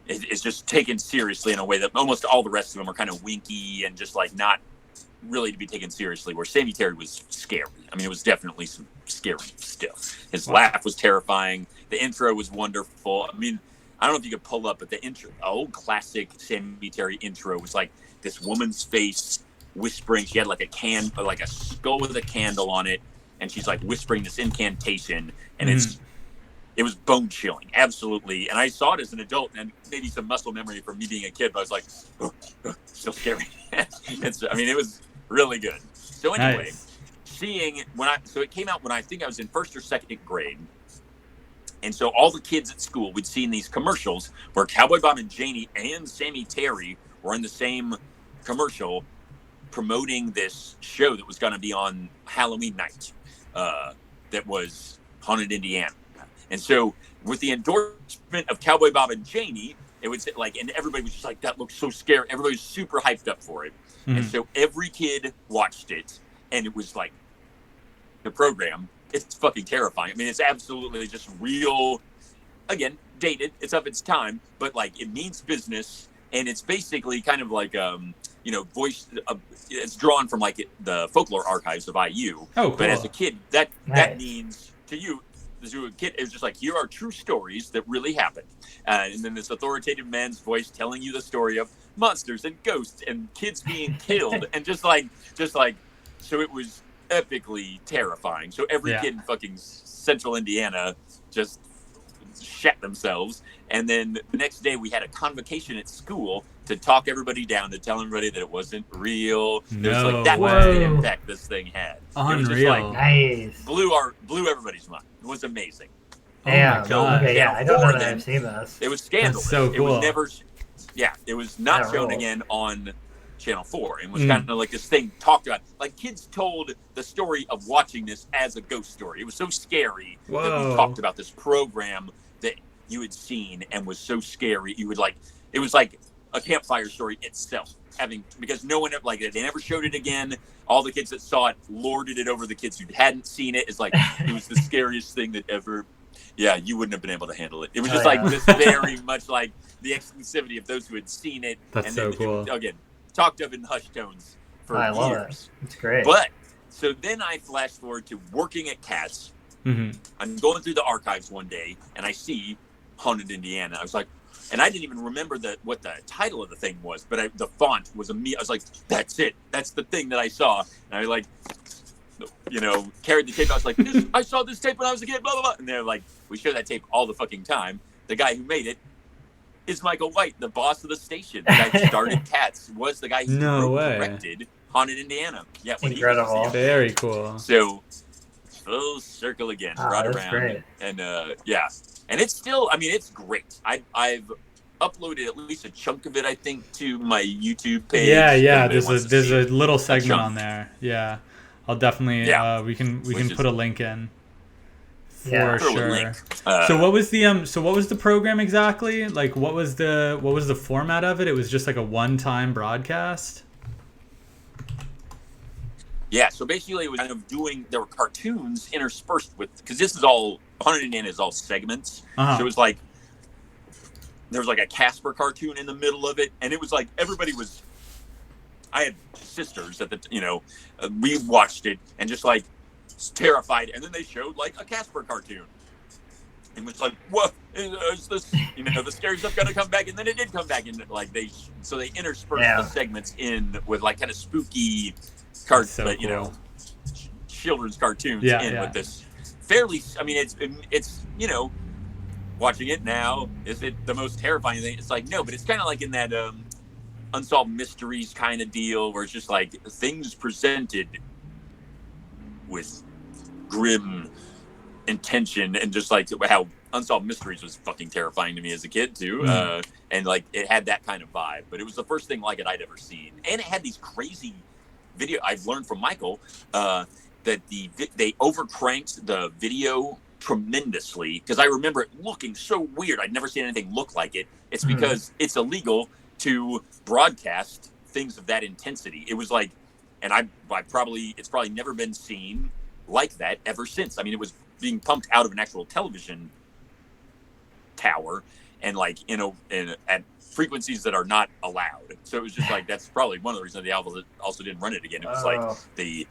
it's just taken seriously in a way that almost all the rest of them are kind of winky and just like not really to be taken seriously, where Sammy Terry was scary. I mean, it was definitely some scary stuff. His laugh was terrifying. The intro was wonderful. I mean, I don't know if you could pull up, but the intro, old classic Sammy Terry intro was like this woman's face whispering. She had like a skull with a candle on it, and she's like whispering this incantation, and it was bone chilling, absolutely. And I saw it as an adult, and maybe some muscle memory from me being a kid, but I was like, still scary. It was really good. So anyway, seeing so it came out when I think I was in first or second grade. And so all the kids at school, we'd seen these commercials where Cowboy Bob and Janie and Sammy Terry were in the same commercial promoting this show that was going to be on Halloween night that was Haunted Indiana. And so with the endorsement of Cowboy Bob and Janie, it would say like, and everybody was just like, that looks so scary. Everybody was super hyped up for it. And so every kid watched it, and it was like the program. It's fucking terrifying. I mean, it's absolutely just real, again, dated. It's of its time, but like it means business. And it's basically kind of like, voice. It's drawn from like the folklore archives of IU. Oh, cool. But as a kid, that means to you, as a kid, it was just like, here are true stories that really happened. And then this authoritative man's voice telling you the story of monsters and ghosts and kids being killed. And just like, so it was epically terrifying. So every kid in fucking central Indiana just shat themselves. And then the next day we had a convocation at school to talk everybody down, to tell everybody that it wasn't real. It was like, that was the impact this thing had. Unreal. It was just like, Nice. blew everybody's mind. It was amazing. Yeah, Oh my God. okay, yeah, I don't know that I've seen this. It was scandalous. That's so cool. It was never, it was not shown again on Channel 4. And was kind of like this thing talked about. Like kids told the story of watching this as a ghost story. It was so scary that we talked about this program that you had seen and was so scary. You would like, it was like a campfire story itself. Because no one, like, they never showed it again. All the kids that saw it lorded it over the kids who hadn't seen it. It's like, it was the scariest thing that ever, you wouldn't have been able to handle it. It was just like this very much like the exclusivity of those who had seen it. That's and so then, cool. Again, talked of in hushed tones for I love years. it. It's great. But, so then I flash forward to working at Cats I'm going through the archives one day and I see Haunted Indiana. I was like, and I didn't even remember what the title of the thing was, but the font was I was like, that's it. That's the thing that I saw. And I like, carried the tape. I was like, I saw this tape when I was a kid, blah, blah, blah. And they're like, we show that tape all the fucking time. The guy who made it is Michael White, the boss of the station. The guy who started Cats was the guy who directed Haunted Indiana. Yeah, incredible. Very cool. So full circle again, right that's around. Great. And and it's still, I mean, it's great. I've uploaded at least a chunk of it, I think, to my YouTube page. Yeah. There's a little segment on there. Yeah, I'll definitely. We can put a link in. For sure. So what was the program exactly? Like, what was the format of it? It was just like a one-time broadcast. Yeah, so basically it was kind of there were cartoons interspersed with, because this is all, Haunted Indiana is all segments. So it was like, there was like a Casper cartoon in the middle of it, and it was like, I had sisters at we watched it, and just like, terrified, and then they showed like a Casper cartoon. And was like, what is this? The scary stuff gonna come back, and then it did come back, and like they interspersed the segments in with like kind of spooky children's cartoons with this fairly. I mean, it's watching it now, is it the most terrifying thing? It's like, no, but it's kind of like in that Unsolved Mysteries kind of deal, where it's just like things presented with grim intention, and just like how Unsolved Mysteries was fucking terrifying to me as a kid too. And like it had that kind of vibe, but it was the first thing like it I'd ever seen, and it had these crazy video. I've learned from Michael that they overcranked the video tremendously, because I remember it looking so weird. I'd never seen anything look like it. It's because it's illegal to broadcast things of that intensity. It was like, and it's probably never been seen like that ever since. I mean, it was being pumped out of an actual television tower, and like at frequencies that are not allowed. So it was just like, that's probably one of the reasons the Alpha also didn't run it again. It was like the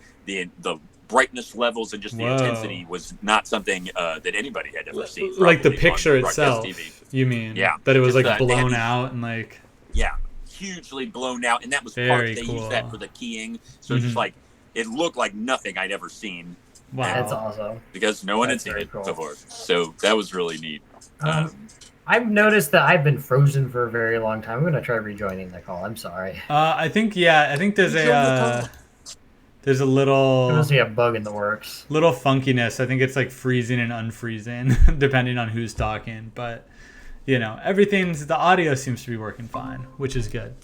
brightness levels and just the intensity was not something that anybody had ever seen. Like the picture itself, TV. You mean? Yeah. That it was like blown out and like... Yeah, hugely blown out. And that was part, they used that for the keying. So it's just like, it looked like nothing I'd ever seen. Wow. That's awesome. Because no one had seen it before. So that was really neat. I've noticed that I've been frozen for a very long time. I'm going to try rejoining the call. I'm sorry. I think there's there's a little... There must be a bug in the works. Little funkiness. I think it's like freezing and unfreezing, depending on who's talking. But, the audio seems to be working fine, which is good.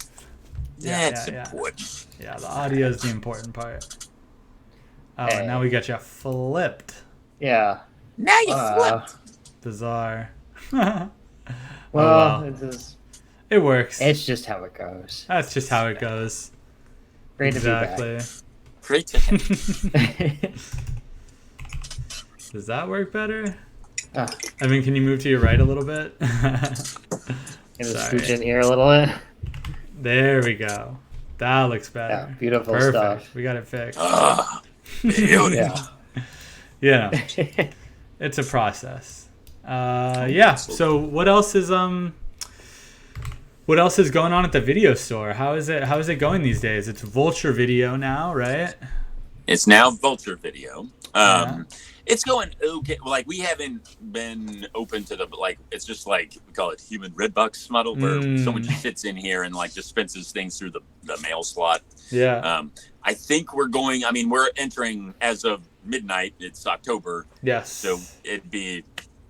That's important. Yeah, the audio is the important part. Oh, and now we got you flipped. Yeah. Now you flipped. Bizarre. Well, it works. It's just how it goes. That's just how it goes. Great to be back. Great to Does that work better? I mean, can you move to your right a little bit? Gonna scooch in here a little bit. There we go. That looks better. Yeah, beautiful Perfect. stuff. We got it fixed. Yeah. It's a process. So what else is going on at the video store? How is it going these days? It's Vulture Video now, right? It's now Vulture Video. It's going okay. Like, we haven't been open to it's just like, we call it human redbox model, where someone just sits in here and like dispenses things through the mail slot. Yeah. I think we're entering as of midnight. It's October. Yes. So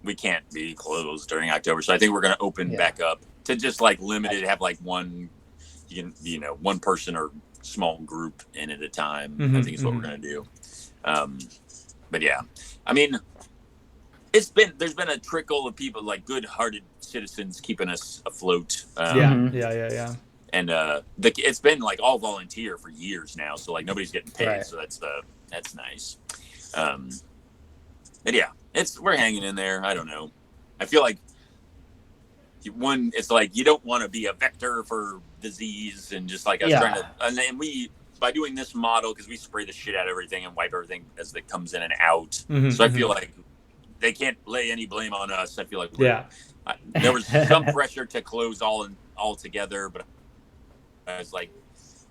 we can't be closed during October. So I think we're going to open back up to just like limited, have like one person or small group in at a time. I think is what we're going to do. But yeah, I mean, there's been a trickle of people, like good-hearted citizens, keeping us afloat. Yeah. And it's been like all volunteer for years now, so like nobody's getting paid, right. So that's nice. But yeah, we're hanging in there. I don't know. I feel like it's like you don't want to be a vector for disease, and just like I was trying to, and we, by doing this model, because we spray the shit out of everything and wipe everything as it comes in and out. So I feel like they can't lay any blame on us. I feel like there was some pressure to close all together, but I was like,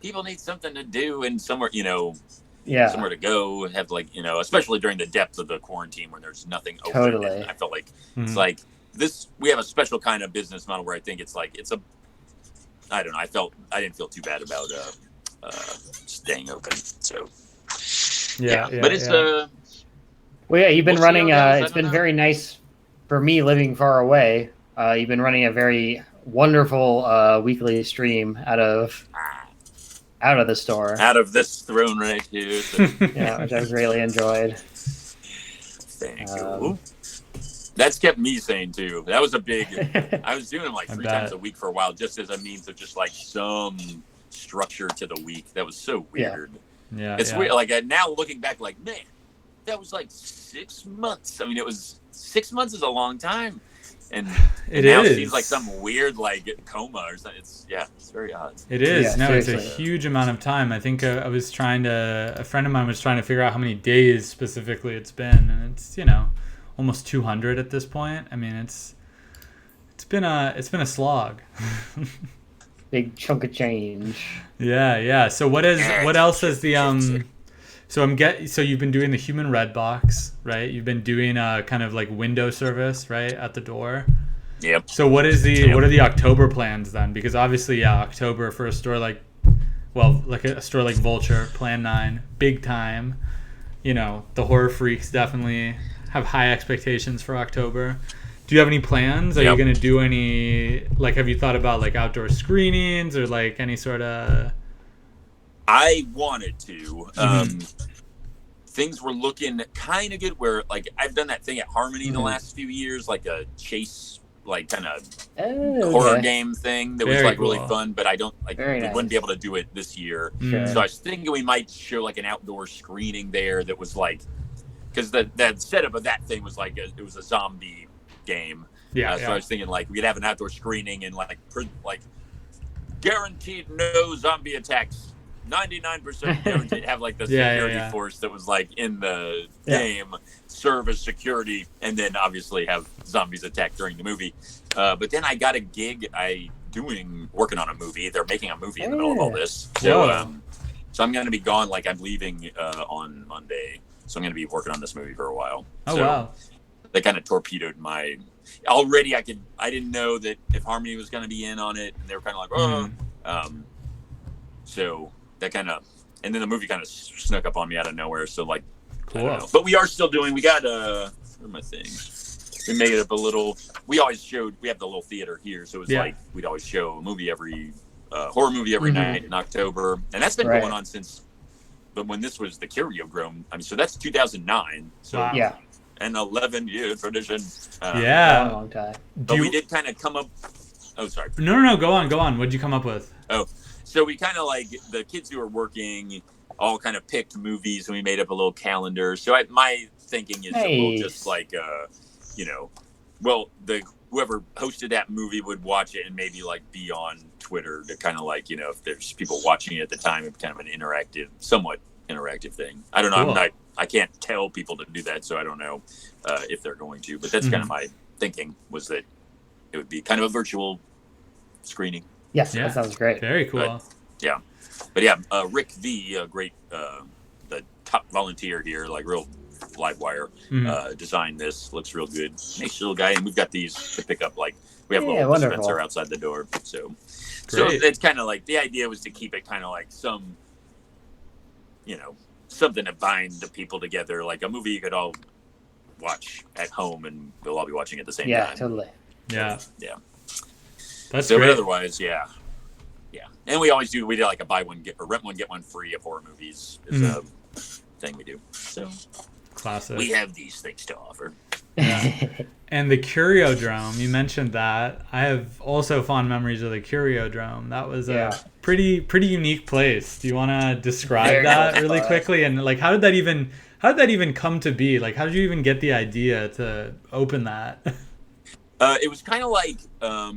people need something to do and somewhere, somewhere to go, have like, especially during the depths of the quarantine when there's nothing open. Totally. And I felt like it's like this, we have a special kind of business model where I think it's like, I don't know. I didn't feel too bad about staying open. So but it's well, yeah, you've been running. It's been know. very nice for me living far away. You've been running a very wonderful weekly stream out of the store, out of this throne right here. So. Yeah, which I've greatly enjoyed. Thank you. That's kept me sane too. That was a big. I was doing them like 3 times a week for a while, just as a means of just like some structure to the week. That was so weird. Yeah, it's weird. Like now looking back, like man, that was like 6 months. I mean, 6 months is a long time, and now it seems like some weird like coma or something. It's very odd. It is. Yeah, no, seriously. It's a huge amount of time. I think a friend of mine was trying to figure out how many days specifically it's been, and it's almost 200 at this point. I mean, it's been a slog. Big chunk of change. Yeah. So what else is the So you've been doing the human red box, right? You've been doing a kind of like window service, right, at the door. Yep. So what are the October plans then? Because obviously, October for a store like a store like Vulture, Plan 9, big time. The horror freaks definitely have high expectations for October. Do you have any plans? Are you going to do any, like, have you thought about like outdoor screenings or like any sort of? I wanted to. Things were looking kind of good where like I've done that thing at Harmony the last few years, like a chase, like kind of horror game thing that was like really fun, but I don't like wouldn't be able to do it this year. Sure. So I was thinking we might show like an outdoor screening there that was like, because the setup of that thing was like it was a zombie game. So I was thinking like we could have an outdoor screening and like guaranteed no zombie attacks, 99% guaranteed. Have like the security force that was like in the game serve as security, and then obviously have zombies attack during the movie. But then I got a gig working on a movie. They're making a movie in the middle of all this. So so I'm going to be gone. Like I'm leaving on Monday. So I'm going to be working on this movie for a while. Wow. That kind of torpedoed my. Already, I didn't know that if Harmony was going to be in on it, and they were kind of like, so that kind of, and then the movie kind of snuck up on me out of nowhere. So like, cool. I don't know. But we are still doing. We got where are my things? We made it up a little. We have the little theater here, so it was like we'd always show a movie horror movie every night in October, and that's been going on since. But when this was the Curiogrome, I mean, so that's 2009. So an 11-year tradition. Long time. But we did kind of come up. Oh, sorry. No. Go on. What'd you come up with? Oh, so we kind of like the kids who were working all kind of picked movies, and we made up a little calendar. So my thinking is that we'll just like, whoever hosted that movie would watch it and maybe like be on Twitter to kind of like, if there's people watching it at the time, it's kind of an somewhat interactive thing. I don't know. Cool. I can't tell people to do that, so I don't know if they're going to. But that's kind of my thinking, was that it would be kind of a virtual screening. Yes, that sounds great. Very cool. But Rick V, a great, the top volunteer here, like real live wire, designed this. Looks real good. Nice little guy, and we've got these to pick up. Like we have a little dispenser outside the door. So it's kind of like the idea was to keep it kind of like some, something to bind the people together, like a movie you could all watch at home and we'll all be watching at the same time. Yeah, totally. Yeah. That's so, great. But otherwise, yeah. And we always do. We do like a buy one get or rent one get one free of horror movies is a thing we do. So classic. We have these things to offer. Yeah. And the Curiodrome, you mentioned that. I have also fond memories of the Curiodrome. That was a pretty unique place. Do you want to describe that really quickly? And like, how did that even come to be? Like, how did you even get the idea to open that? It was kind of like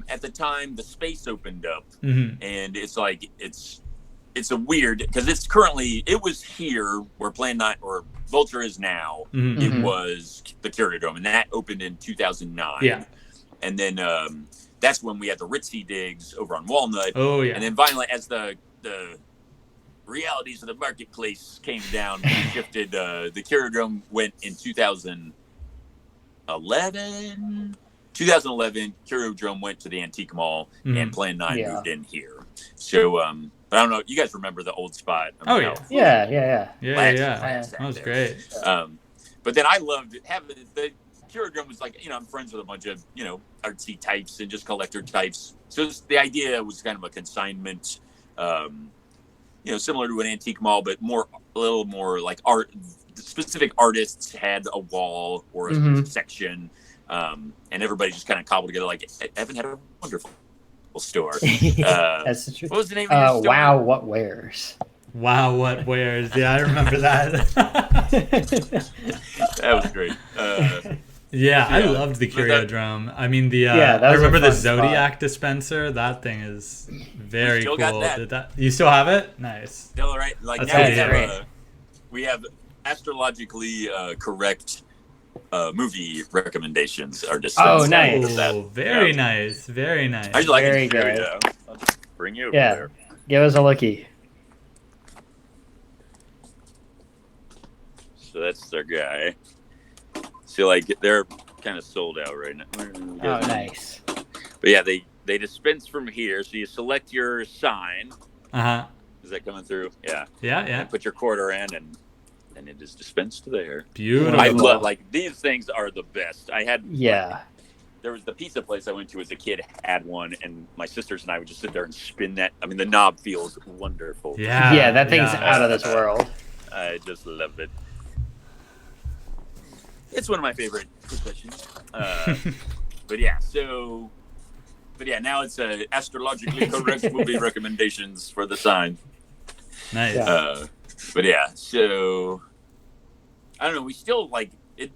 at the time the space opened up, and it's like it's a weird because it was here where Plan 9 or Vulture is now. Mm-hmm. It was the Curadome, and that opened in 2009. Yeah. And then that's when we had the Ritzy digs over on Walnut. Oh yeah. And then finally, as the realities of the marketplace came down, we shifted. The Curadome went in 2011. 2011, Curadome went to the Antique Mall, and Plan 9 moved in here. So, but I don't know. You guys remember the old spot? Oh yeah. Yeah. That was great. But then I loved having the Curadome was like, I'm friends with a bunch of artsy types and just collector types. So the idea was kind of a consignment. Similar to an antique mall, but a little more like art. Specific artists had a wall or a section, and everybody just kind of cobbled together. Like Evan had a wonderful store. That's true. What was the name of your store? Wow, what wears? Wow, what wears? Yeah, I remember that. That was great. Yeah, I loved the Curadome. I mean, that I was remember a the fun Zodiac spot. dispenser. That thing is very still cool. got that. You still have it? Nice. Still right. Like That's now we have astrologically correct movie recommendations are dispensed. Oh, nice. Very nice. Very nice. I just like Very it. good. I'll just bring you over Yeah. there. Give us a lookie. So that's their guy. So like they're kind of sold out right now. Oh, nice. But yeah, they dispense from here. So you select your sign. Uh-huh. Is that coming through? Yeah. Yeah. And put your quarter in, and it is dispensed there. Beautiful. I love these things are the best. There was the pizza place I went to as a kid had one, and my sisters and I would just sit there and spin that. I mean, the knob feels wonderful. Yeah. That thing's out of this world. I just love it. It's one of my favorite professions. But yeah, now it's astrologically correct movie recommendations for the sign. Nice. But yeah, so I don't know. We still like it.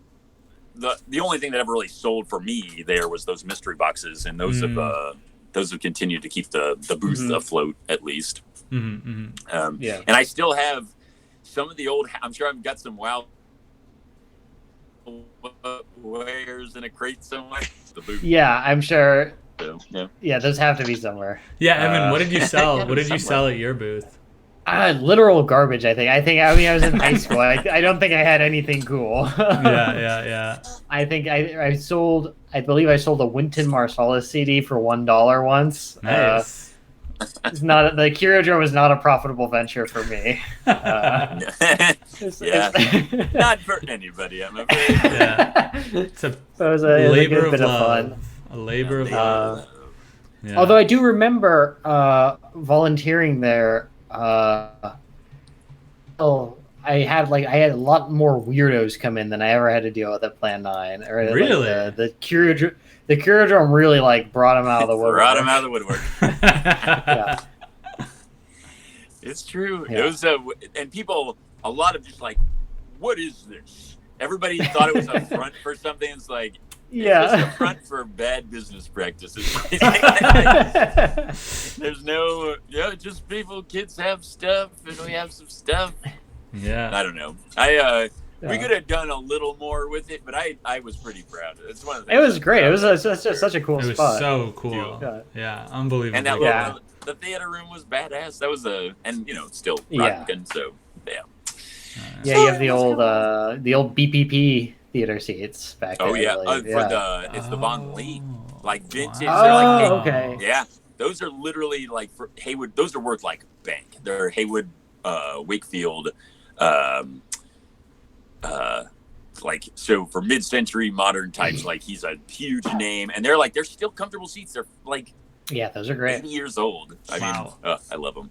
The only thing that ever really sold for me there was those mystery boxes, and those have continued to keep the booth afloat at least. Mm-hmm. And I still have some of the old. I'm sure I've got some wild wares in a crate somewhere. The booth. Yeah, I'm sure. So, Yeah, those have to be somewhere. Yeah, Evan, what did you sell? What did you sell at your booth? Literal garbage, I think. I was in high school. I don't think I had anything cool. Yeah. I think I believe I sold a Wynton Marsalis CD for $1 once. Nice. The Curadome was not a profitable venture for me. not for anybody, I'm afraid. Yeah. It's a labor of love. A labor of love. Yeah. Although I do remember volunteering there. I had a lot more weirdos come in than I ever had to deal with at Plan 9. Really? The Curadome really brought them out of the woodwork. Yeah. It's true. Yeah. It was and people, a lot of just what is this? Everybody thought it was a front for something. It's like, it's just a front for bad business practices. There's no, just kids have stuff, and we have some stuff. Yeah. I don't know. We could have done a little more with it, but I was pretty proud. It's one of the things. It was great. It was such a cool spot. It was so cool. Yeah, unbelievable. And that the theater room was badass. That was still rocking. So yeah. Yeah, you have the old BPP theater seats back there. Oh yeah, it's the Von Lee, vintage. Oh, okay. Yeah, those are literally for Haywood. Those are worth bank. They're Haywood, Wakefield, so for mid-century modern types, he's a huge name, and they're still comfortable seats. They're those are great. 80 years old. I mean, I love them.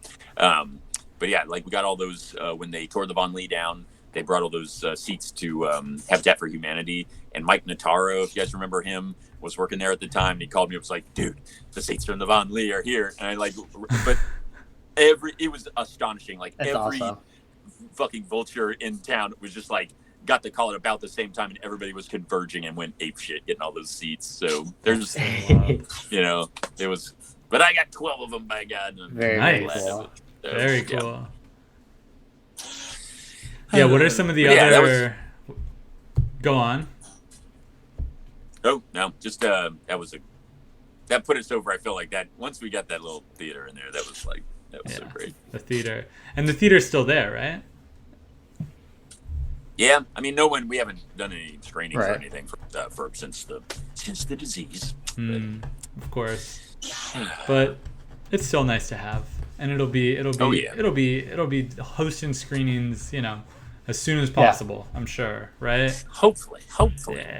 But yeah, we got all those when they tore the Von Lee down. They brought all those seats to Habitat for Humanity, and Mike Notaro, if you guys remember him, was working there at the time. And he called me up, was like, "Dude, the seats from the Von Lee are here." And it was astonishing. That's every awesome. Fucking Vulture in town was just got the call at about the same time, and everybody was converging and went ape shit getting all those seats. So there's, it was. But I got 12 of them, by God. Very nice. cool. So, Very yeah. cool. Yeah, what are some of the Yeah, other... Go on. Oh no, just that put us over. I feel like that once we got that little theater in there, that was so Yeah, great. the theater. And the theater's still there, right? Yeah, I mean, we haven't done any screenings or Right. anything for since the disease. Of course. But it's still nice to have. And it'll be Oh, yeah. it'll be hosting screenings, as soon as possible, I'm sure, right? Hopefully.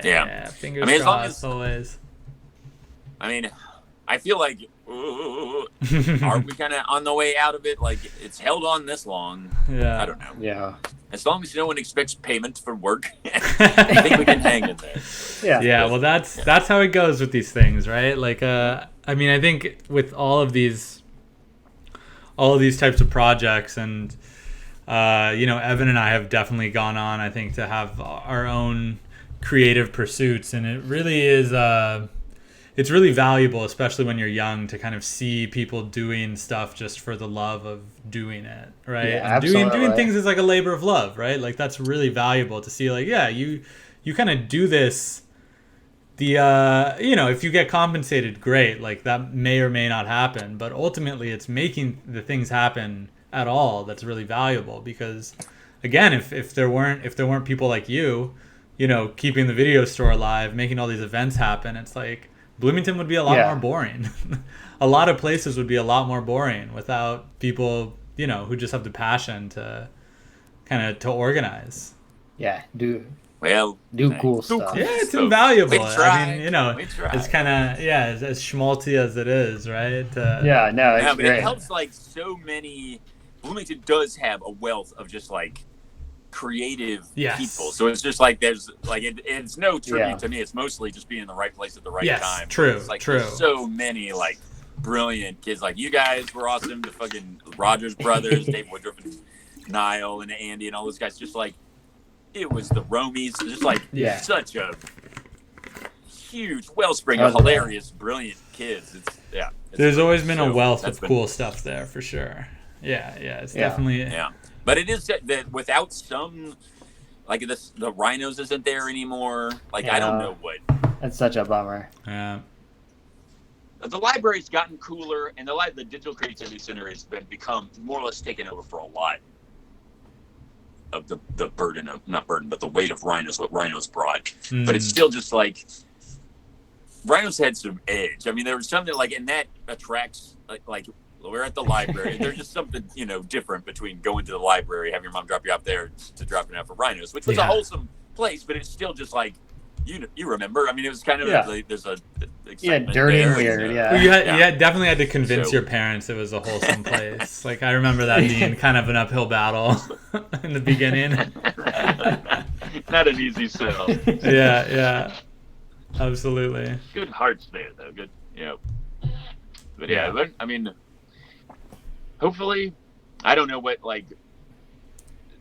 Yeah. Fingers I mean, as long crossed as always. I mean, I feel like are we kind of on the way out of it? Like it's held on this long. Yeah. I don't know. Yeah. As long as no one expects payment for work, I think we can hang in there. Yeah, well that's how it goes with these things, right? Like I mean, I think with all of these types of projects, and Evan and I have definitely gone on, I think, to have our own creative pursuits, and it really is it's really valuable, especially when you're young, to kind of see people doing stuff just for the love of doing it, right? Yeah, and doing absolutely. things is like a labor of love, right? Like that's really valuable to see. Like, yeah, you kind of do this. If you get compensated, great. Like that may or may not happen, but ultimately, it's making the things happen at all that's really valuable. Because, again, if there weren't people like you, keeping the video store alive, making all these events happen, it's like Bloomington would be a lot more boring. A lot of places would be a lot more boring without people, who just have the passion to kind of to organize. Yeah. Do Nice. cool stuff. Yeah, it's invaluable. We tried. I mean, it's kind of as schmaltzy as it is, right? Yeah. No, it's but great. it helps. Like so many, Bloomington does have a wealth of just like creative people. So it's just like there's like it's no tribute to me. It's mostly just being in the right place at the right time. True. It's like True. There's so many like brilliant kids. Like you guys were awesome. The fucking Rogers brothers, Dave Woodruff and Niall and Andy and all those guys. Just like it was the Romies. Just like such a huge wellspring of hilarious, brilliant kids. There's always been a wealth of cool stuff there for sure. Yeah. It's definitely But it is that without some, like the Rhinos isn't there anymore. Like I don't know what. That's such a bummer. Yeah. The library's gotten cooler, and the Digital Creativity Center has become more or less taken over for a lot of the burden of not burden, but the weight of Rhinos. What Rhinos brought, but it's still just like Rhinos had some edge. I mean, there was something like, and that attracts like. We're at the library. There's just something, different between going to the library, having your mom drop you off there to dropping out for Rhinos, which was a wholesome place, but it's still just like, you remember. I mean, it was kind of like, there's a dirty and weird. Well, you definitely had to convince your parents it was a wholesome place. Like I remember that being kind of an uphill battle in the beginning. Not an easy sell. Yeah, absolutely. Good hearts there, though. Good, But but, I mean. Hopefully, I don't know what, like,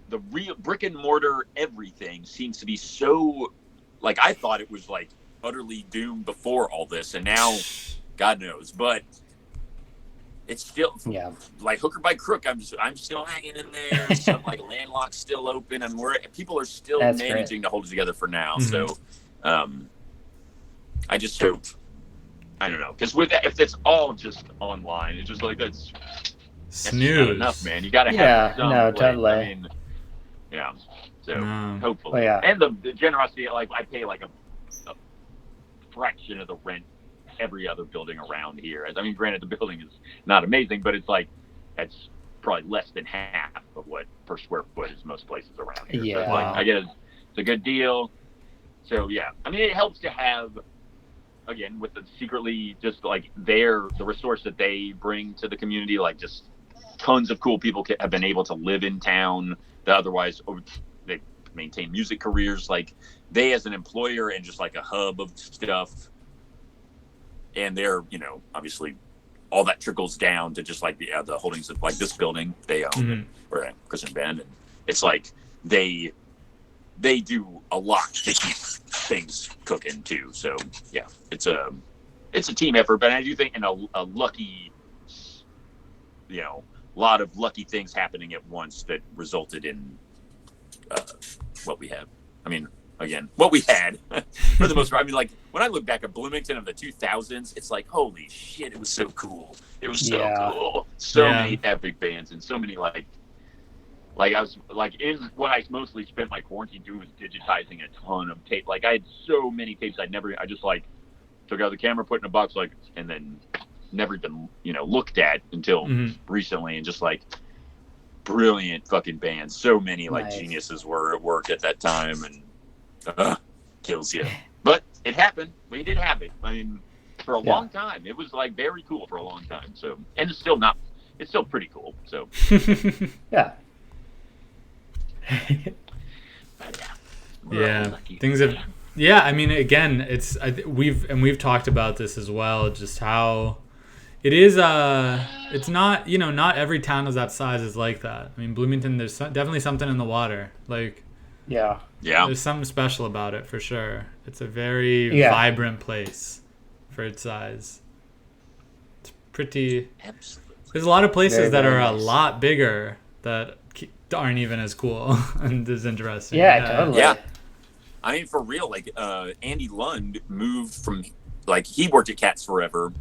the real brick and mortar everything seems to be so, like, I thought it was, like, utterly doomed before all this, and now, God knows, but it's still, like, hook or by crook, I'm still hanging in there, some, like, landlock's still open, and people are still managing to hold it together for now, so, I just hope, I don't know, because if it's all just online, it's just like, that's snooze. Not enough, man. You got to have some place. Totally. I mean, so hopefully, and the generosity, like I pay like a fraction of the rent every other building around here. I mean, granted, the building is not amazing, but it's like it's probably less than half of what per square foot is most places around here. So it's like, I guess it's a good deal. So I mean, it helps to have. Again, with the secretly just like the resource that they bring to the community, like just tons of cool people have been able to live in town that otherwise they maintain music careers. Like they as an employer and just like a hub of stuff. And they're, obviously all that trickles down to just like the holdings of like this building they own or Christian Band. And it's like they do a lot to keep things cooking too. So it's a team effort, but I do think in a lucky, lot of lucky things happening at once that resulted in what we have. I mean, again, what we had for the most part. I mean, like when I look back at Bloomington of the 2000s, it's like, holy shit, it was so cool. It was so cool. So many epic bands and so many like I was like in what I mostly spent my quarantine doing was digitizing a ton of tape. Like I had so many tapes I just like took out the camera, put in a box, like, and then never even looked at until recently, and just like brilliant fucking bands. So many like geniuses were at work at that time, and kills you. But it happened. We did have it. I mean, for a long time, it was like very cool for a long time. So, and it's still not. It's still pretty cool. So, yeah. Things have. Yeah, I mean, again, we've talked about this as well. Just how it is. It's not not every town of that size is like that. I mean, Bloomington, there's definitely something in the water. Like, there's something special about it for sure. It's a very vibrant place for its size. It's pretty. Absolutely. There's a lot of places that are a lot bigger that aren't even as cool and as interesting. Yeah, totally. Yeah. I mean, for real, like Andy Lund moved from, like, he worked at Cats Forever.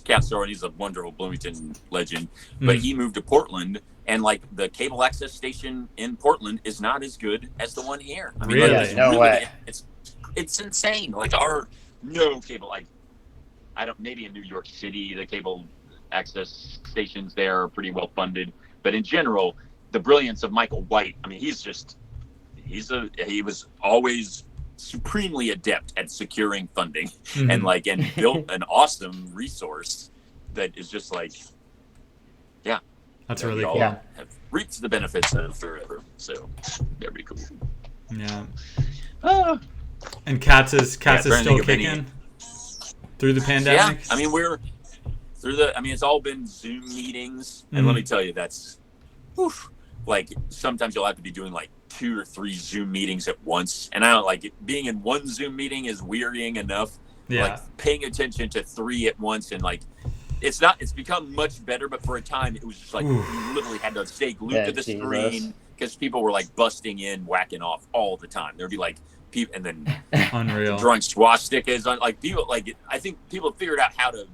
Cats Forever, he's a wonderful Bloomington legend. But he moved to Portland, and like the cable access station in Portland is not as good as the one here. I mean, really? Like, No way. It's insane. Like cable, like maybe in New York City, the cable access stations there are pretty well funded. But in general, the brilliance of Michael White, I mean, he was always supremely adept at securing funding and built an awesome resource that is just like, that's really cool. Have reaped the benefits of forever. So very cool. Yeah. And Cats is still kicking through the pandemic. Yeah, I mean we're through it's all been Zoom meetings, and let me tell you, that's like sometimes you'll have to be doing like 2 or 3 Zoom meetings at once, and I don't like it. Being in one Zoom meeting is wearying enough. Like paying attention to 3 at once, and like it's become much better, but for a time it was just like you literally had to stay glued to the screen because people were like busting in, whacking off all the time. There'd be like people, and then unreal drawing swastikas on like people. Like I think people figured out how to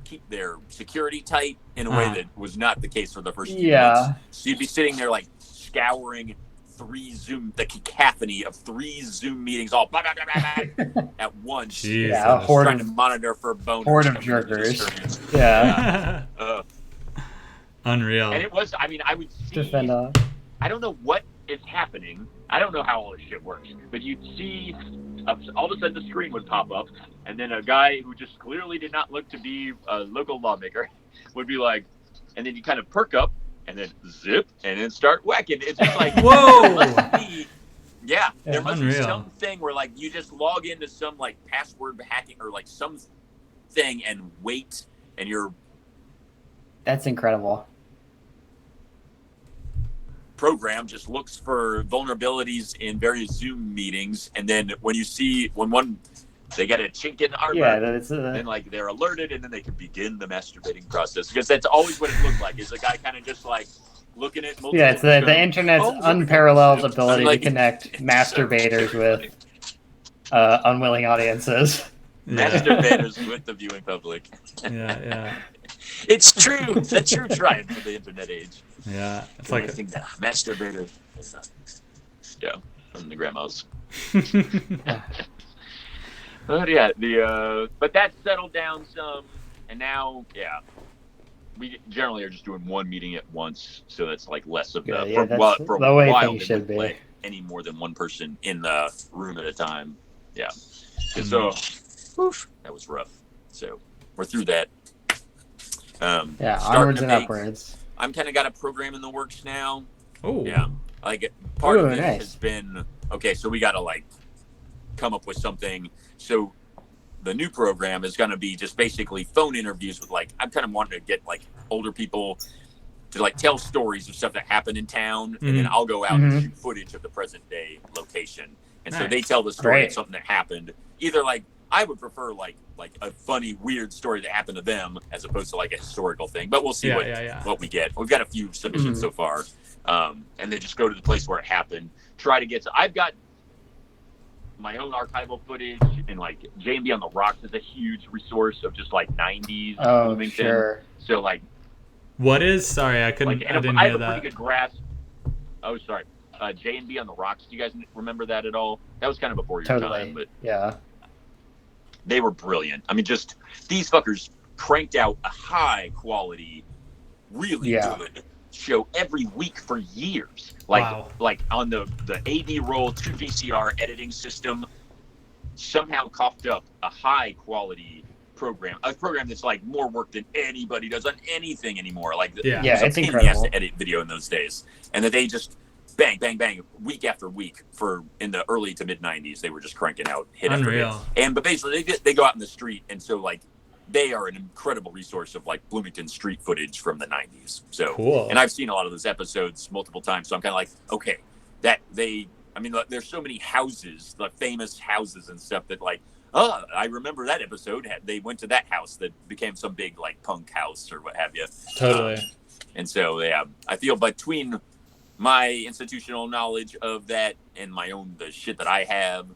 keep their security tight in a way that was not the case for the first few months. So you'd be sitting there like scouring the cacophony of 3 Zoom meetings all blah, blah, blah, blah, blah, at once. Jeez, trying to monitor for boners. Horde of jerkers. Unreal. And it was, I mean, I would see, I don't know what is happening. I don't know how all this shit works, but you'd see all of a sudden the screen would pop up, and then a guy who just clearly did not look to be a local lawmaker would be like, and then you kind of perk up, and then zip, and then start whacking. It's just like, whoa! There must be something where like you just log into some like password hacking or like some thing and wait, and you're. That's incredible. Program just looks for vulnerabilities in various Zoom meetings, and then when they get a chink in the armor, then like they're alerted, and then they can begin the masturbating process, because that's always what it looked like. Is a guy kind of just like looking at multiple it's the internet's unparalleled ability to connect masturbators with unwilling audiences. Masturbators with the viewing public. It's true. That's true. Trying for the internet age. Yeah, it's like I think that masturbator. From the grandmas. But but that settled down some, and now we generally are just doing one meeting at once, so that's like less of the for the a way while things should be. Let any more than one person in the room at a time. Yeah, so that was rough. So we're through that. Onwards and upwards. I'm kind of got a program in the works now. Oh, yeah. Like part of it has been so we got to like come up with something. So the new program is going to be just basically phone interviews with like, I'm kind of wanting to get like older people to like tell stories of stuff that happened in town, and then I'll go out and shoot footage of the present day location. And so they tell the story of something that happened. Either like I would prefer like a funny, weird story that happened to them as opposed to like a historical thing. But we'll see what we get. We've got a few submissions so far, and then just go to the place where it happened. Try to get to. I've got my own archival footage, and like J&B on the Rocks is a huge resource of just like 90s Bloomington. Sure. So like, what is? Sorry, I couldn't. Like, I didn't I hear have a that. pretty good grasp. Oh, sorry. J&B on the Rocks. Do you guys remember that at all? That was kind of before your time, but yeah, they were brilliant. I mean, just these fuckers cranked out a high quality, really good show every week for years. Like on the AV roll 2 VCR editing system, somehow coughed up a high quality program, a program that's like more work than anybody does on anything anymore. Like it's incredible to edit video in those days, and that they just bang, bang, bang, week after week for in the early to mid 90s, they were just cranking out hit after hit. But basically they go out in the street, and so like they are an incredible resource of like Bloomington street footage from the 90s. So cool. And I've seen a lot of those episodes multiple times, so I'm kind of like, okay, there's so many houses, like famous houses and stuff that like, oh, I remember that episode. They went to that house that became some big like punk house or what have you. Totally. And so I feel between my institutional knowledge of that and my own the shit that I have,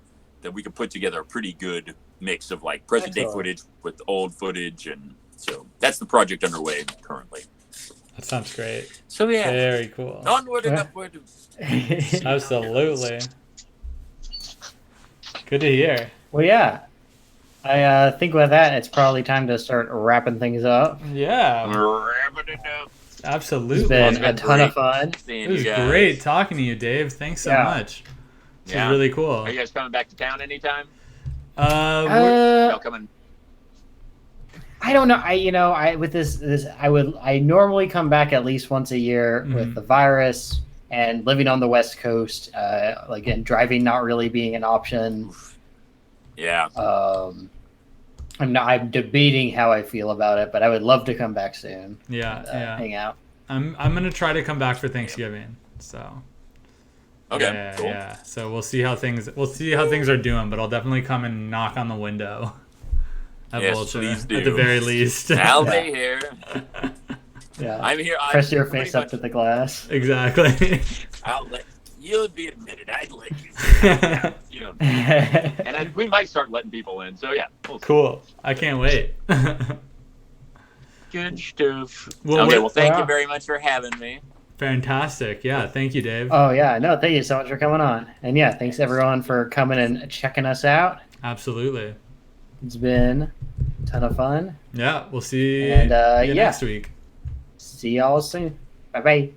that we could put together a pretty good mix of like present day footage with old footage, and so that's the project underway currently. That sounds great. So yeah, very cool. Onward and upward. Absolutely. Good to hear. Well, yeah. I think with that, it's probably time to start wrapping things up. Yeah. Wrapping it up. Absolutely. It's been a ton of fun. It was great talking to you, Dave. Thanks so much. This is really cool. Are you guys coming back to town anytime? Coming. I don't know. I with this I normally come back at least once a year with the virus and living on the West Coast, and driving not really being an option. Yeah. I'm debating how I feel about it, but I would love to come back soon. Yeah, hang out. I'm gonna try to come back for Thanksgiving. So. Okay. Cool. Yeah. So we'll see how things are doing, but I'll definitely come and knock on the window. Yes, please do. At the very least. I'll be here. Yeah. I'm here. Press your face up to the glass. Exactly. You'll be admitted. I'd let you. And we might start letting people in. So yeah. Cool. I can't wait. Good stuff. Well, thank you very much for having me. Fantastic. Yeah. Thank you, Dave. Oh yeah. No, thank you so much for coming on. And yeah, thanks everyone for coming and checking us out. Absolutely. It's been a ton of fun. Yeah. We'll see you next week. See y'all soon. Bye-bye.